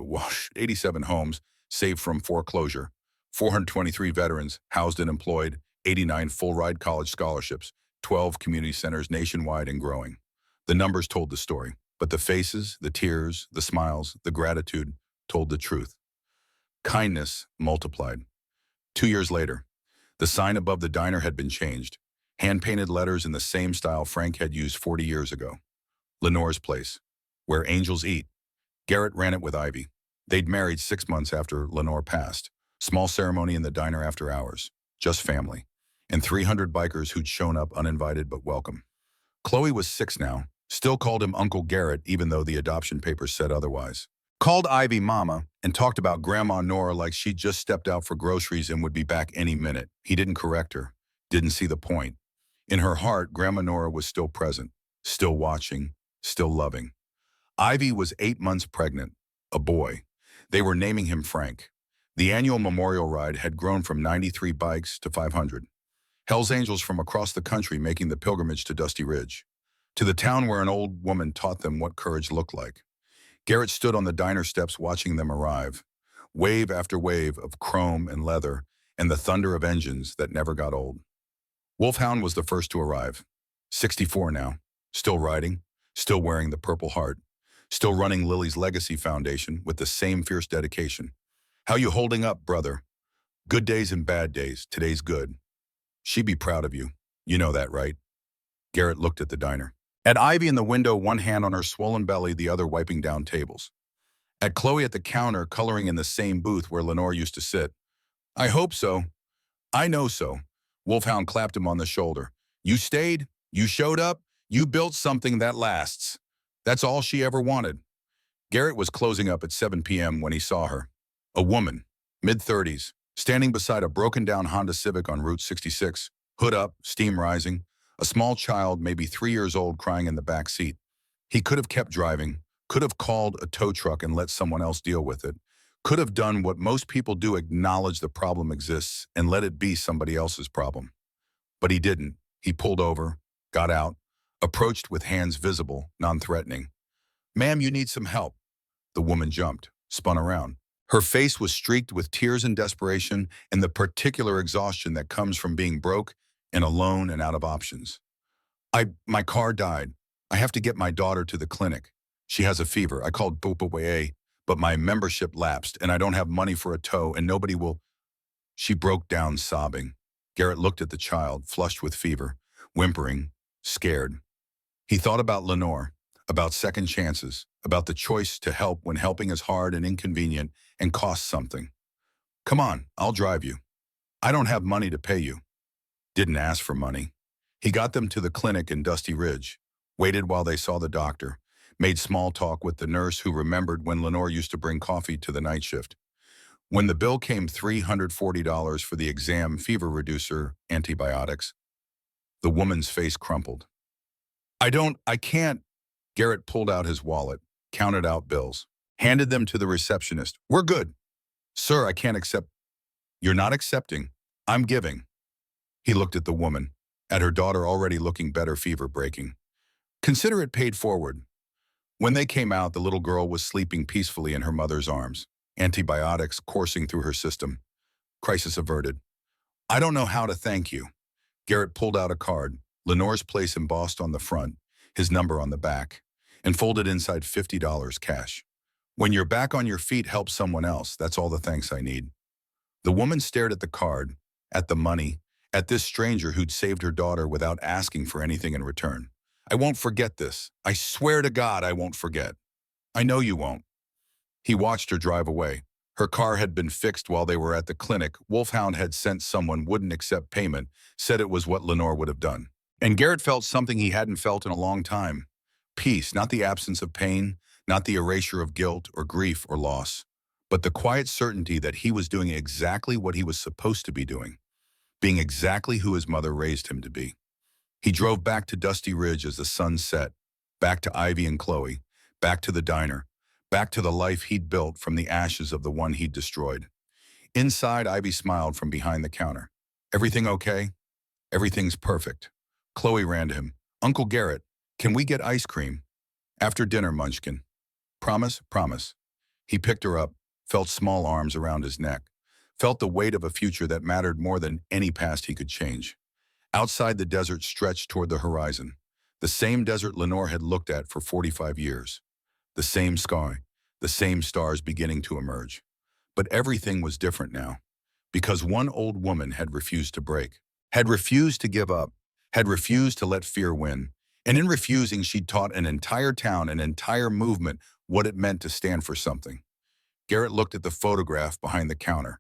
87 homes saved from foreclosure, 423 veterans housed and employed, 89 full-ride college scholarships, 12 community centers nationwide and growing. The numbers told the story, but the faces, the tears, the smiles, the gratitude told the truth. Kindness multiplied. 2 years later, the sign above the diner had been changed. Hand-painted letters in the same style Frank had used 40 years ago. Lenore's Place, where angels eat. Garrett ran it with Ivy. They'd married 6 months after Lenore passed. Small ceremony in the diner after hours. Just family. And 300 bikers who'd shown up uninvited but welcome. Chloe was 6 now, still called him Uncle Garrett even though the adoption papers said otherwise. Called Ivy Mama and talked about Grandma Nora like she'd just stepped out for groceries and would be back any minute. He didn't correct her, didn't see the point. In her heart, Grandma Nora was still present, still watching, still loving. Ivy was 8 months pregnant, a boy. They were naming him Frank. The annual memorial ride had grown from 93 bikes to 500. Hell's Angels from across the country making the pilgrimage to Dusty Ridge, to the town where an old woman taught them what courage looked like. Garrett stood on the diner steps watching them arrive, wave after wave of chrome and leather and the thunder of engines that never got old. Wolfhound was the first to arrive, 64 now, still riding, still wearing the Purple Heart, still running Lily's Legacy Foundation with the same fierce dedication. How you holding up, brother? Good days and bad days, today's good. She'd be proud of you. You know that, right? Garrett looked at the diner. At Ivy in the window, one hand on her swollen belly, the other wiping down tables. At Chloe at the counter, coloring in the same booth where Lenore used to sit. I hope so. I know so. Wolfhound clapped him on the shoulder. You stayed, you showed up, you built something that lasts. That's all she ever wanted. Garrett was closing up at 7 p.m. when he saw her. A woman, mid-30s, standing beside a broken-down Honda Civic on Route 66, hood up, steam rising, a small child, maybe 3 years old, crying in the back seat. He could have kept driving, could have called a tow truck and let someone else deal with it, could have done what most people do, acknowledge the problem exists and let it be somebody else's problem. But he didn't. He pulled over, got out, approached with hands visible, non-threatening. Ma'am, you need some help. The woman jumped, spun around. Her face was streaked with tears and desperation and the particular exhaustion that comes from being broke and alone and out of options. My car died. I have to get my daughter to the clinic. She has a fever. I called Boopaway, but my membership lapsed and I don't have money for a tow and nobody will. She broke down sobbing. Garrett looked at the child, flushed with fever, whimpering, scared. He thought about Lenore, about second chances, about the choice to help when helping is hard and inconvenient and costs something. Come on, I'll drive you. I don't have money to pay you. Didn't ask for money. He got them to the clinic in Dusty Ridge, waited while they saw the doctor, made small talk with the nurse who remembered when Lenore used to bring coffee to the night shift. When the bill came $340 for the exam, fever reducer, antibiotics, the woman's face crumpled. I can't. Garrett pulled out his wallet, counted out bills, handed them to the receptionist. We're good. Sir, I can't accept. You're not accepting. I'm giving. He looked at the woman, at her daughter already looking better, fever breaking. Consider it paid forward. When they came out, the little girl was sleeping peacefully in her mother's arms, antibiotics coursing through her system. Crisis averted. I don't know how to thank you. Garrett pulled out a card, Lenore's Place embossed on the front, his number on the back, and folded inside $50 cash. When you're back on your feet, help someone else. That's all the thanks I need. The woman stared at the card, at the money, at this stranger who'd saved her daughter without asking for anything in return. I won't forget this. I swear to God I won't forget. I know you won't. He watched her drive away. Her car had been fixed while they were at the clinic. Wolfhound had sent someone, wouldn't accept payment, said it was what Lenore would have done. And Garrett felt something he hadn't felt in a long time. Peace, not the absence of pain, not the erasure of guilt or grief or loss, but the quiet certainty that he was doing exactly what he was supposed to be doing, being exactly who his mother raised him to be. He drove back to Dusty Ridge as the sun set, back to Ivy and Chloe, back to the diner, back to the life he'd built from the ashes of the one he'd destroyed. Inside, Ivy smiled from behind the counter. Everything okay? Everything's perfect. Chloe ran to him. Uncle Garrett, can we get ice cream? After dinner, Munchkin. Promise, promise. He picked her up, felt small arms around his neck. felt the weight of a future that mattered more than any past he could change. Outside, the desert stretched toward the horizon, the same desert Lenore had looked at for 45 years. The same sky, the same stars beginning to emerge. But everything was different now, because one old woman had refused to break, had refused to give up, had refused to let fear win. And in refusing, she taught an entire town, an entire movement, what it meant to stand for something. Garrett looked at the photograph behind the counter.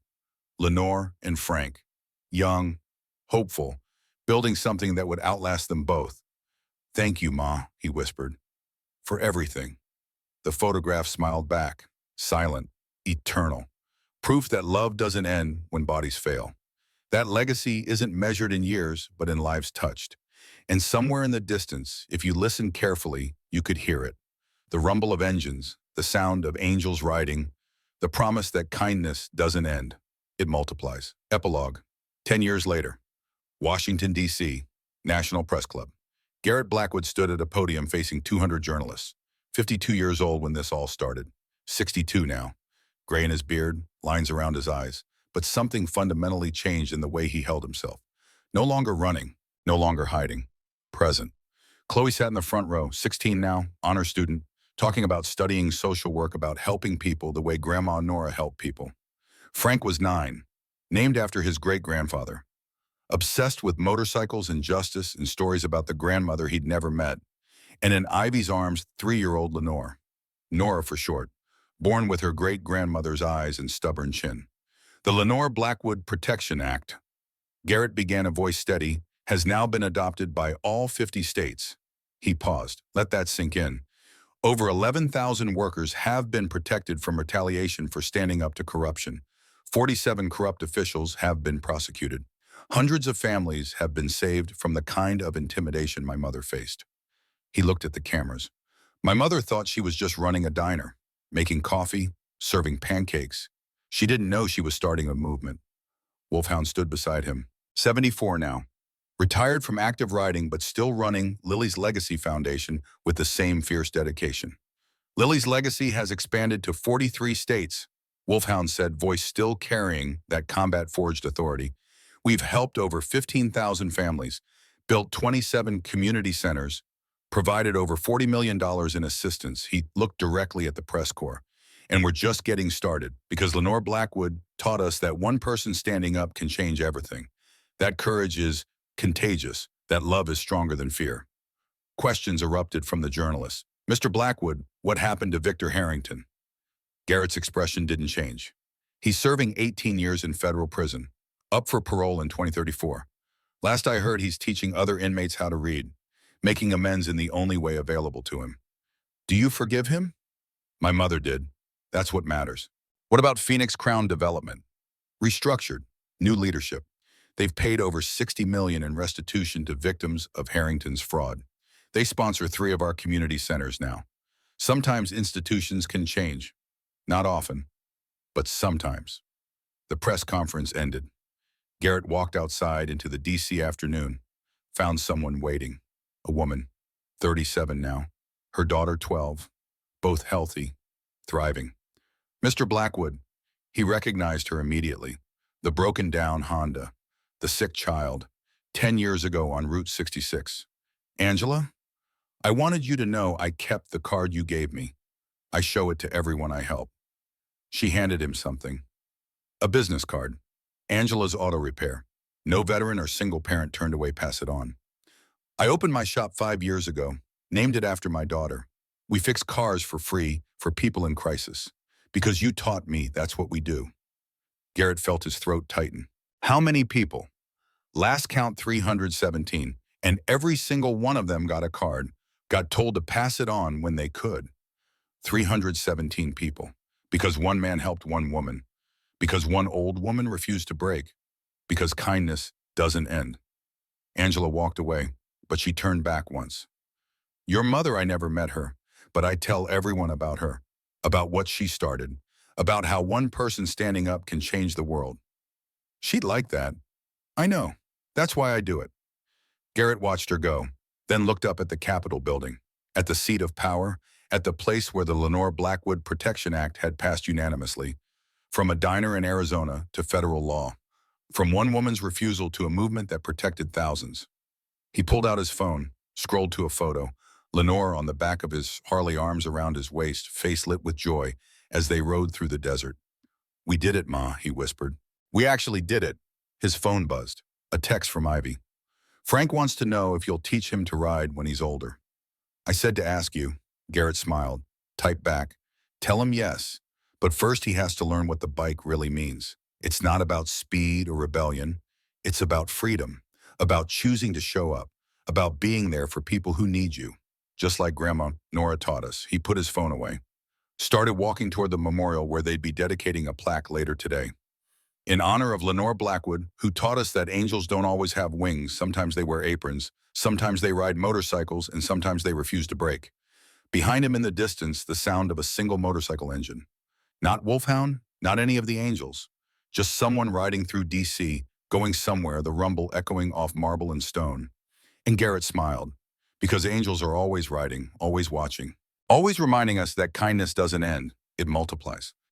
Lenore and Frank, young, hopeful, building something that would outlast them both. "Thank you, Ma," he whispered, "for everything." The photograph smiled back, silent, eternal. Proof that love doesn't end when bodies fail. That legacy isn't measured in years, but in lives touched. And somewhere in the distance, if you listened carefully, you could hear it. The rumble of engines, the sound of angels riding, the promise that kindness doesn't end. It multiplies. Epilogue. 10 years later. Washington, D.C., National Press Club. Garrett Blackwood stood at a podium facing 200 journalists. 52 years old when this all started. 62 now. Gray in his beard, lines around his eyes. But something fundamentally changed in the way he held himself. No longer running, no longer hiding. Present. Chloe sat in the front row, 16 now, honor student, talking about studying social work, about helping people the way Grandma Nora helped people. Frank was 9, named after his great-grandfather. Obsessed with motorcycles and justice and stories about the grandmother he'd never met. And in Ivy's arms, 3-year-old Lenore. Nora for short, born with her great-grandmother's eyes and stubborn chin. The Lenore Blackwood Protection Act, Garrett began, a voice steady, has now been adopted by all 50 states. He paused. Let that sink in. Over 11,000 workers have been protected from retaliation for standing up to corruption. 47 corrupt officials have been prosecuted. Hundreds of families have been saved from the kind of intimidation my mother faced. He looked at the cameras. My mother thought she was just running a diner, making coffee, serving pancakes. She didn't know she was starting a movement. Wolfhound stood beside him, 74 now. Retired from active riding, but still running Lily's Legacy Foundation with the same fierce dedication. Lily's legacy has expanded to 43 states, Wolfhound said, voice still carrying that combat-forged authority. We've helped over 15,000 families, built 27 community centers, provided over $40 million in assistance. He looked directly at the press corps. And we're just getting started, because Lenore Blackwood taught us that one person standing up can change everything. That courage is contagious, that love is stronger than fear. Questions erupted from the journalists. Mr. Blackwood, what happened to Victor Harrington? Garrett's expression didn't change. He's serving 18 years in federal prison, up for parole in 2034. Last I heard, he's teaching other inmates how to read, making amends in the only way available to him. Do you forgive him? My mother did. That's what matters. What about Phoenix Crown Development? Restructured, new leadership. They've paid over $60 million in restitution to victims of Harrington's fraud. They sponsor 3 of our community centers now. Sometimes institutions can change. Not often, but sometimes. The press conference ended. Garrett walked outside into the D.C. afternoon, found someone waiting. A woman, 37 now, her daughter 12, both healthy, thriving. Mr. Blackwood, he recognized her immediately. The broken-down Honda, the sick child, 10 years ago on Route 66. Angela, I wanted you to know I kept the card you gave me. I show it to everyone I help. She handed him something. A business card. Angela's Auto Repair. No veteran or single parent turned away, pass it on. I opened my shop 5 years ago, named it after my daughter. We fix cars for free for people in crisis. Because you taught me that's what we do. Garrett felt his throat tighten. How many people? Last count 317, and every single one of them got a card, got told to pass it on when they could. 317 people, because one man helped one woman, because one old woman refused to break, because kindness doesn't end. Angela walked away, but she turned back once. Your mother, I never met her, but I tell everyone about her, about what she started, about how one person standing up can change the world. She'd like that. I know. That's why I do it. Garrett watched her go, then looked up at the Capitol building, at the seat of power, at the place where the Lenore Blackwood Protection Act had passed unanimously. From a diner in Arizona to federal law. From one woman's refusal to a movement that protected thousands. He pulled out his phone, scrolled to a photo. Lenore on the back of his Harley, arms around his waist, face lit with joy as they rode through the desert. "We did it, Ma," he whispered. "We actually did it." His phone buzzed. A text from Ivy. "Frank wants to know if you'll teach him to ride when he's older." "I said to ask you." Garrett smiled. Typed back. "Tell him yes. But first he has to learn what the bike really means. It's not about speed or rebellion. It's about freedom. About choosing to show up. About being there for people who need you. Just like Grandma Nora taught us." He put his phone away. Started walking toward the memorial where they'd be dedicating a plaque later today. "In honor of Lenore Blackwood, who taught us that angels don't always have wings. Sometimes they wear aprons. Sometimes they ride motorcycles, and sometimes they refuse to brake." Behind him in the distance, the sound of a single motorcycle engine. Not Wolfhound, not any of the angels. Just someone riding through D.C., going somewhere, the rumble echoing off marble and stone. And Garrett smiled, because angels are always riding, always watching, always reminding us that kindness doesn't end, it multiplies.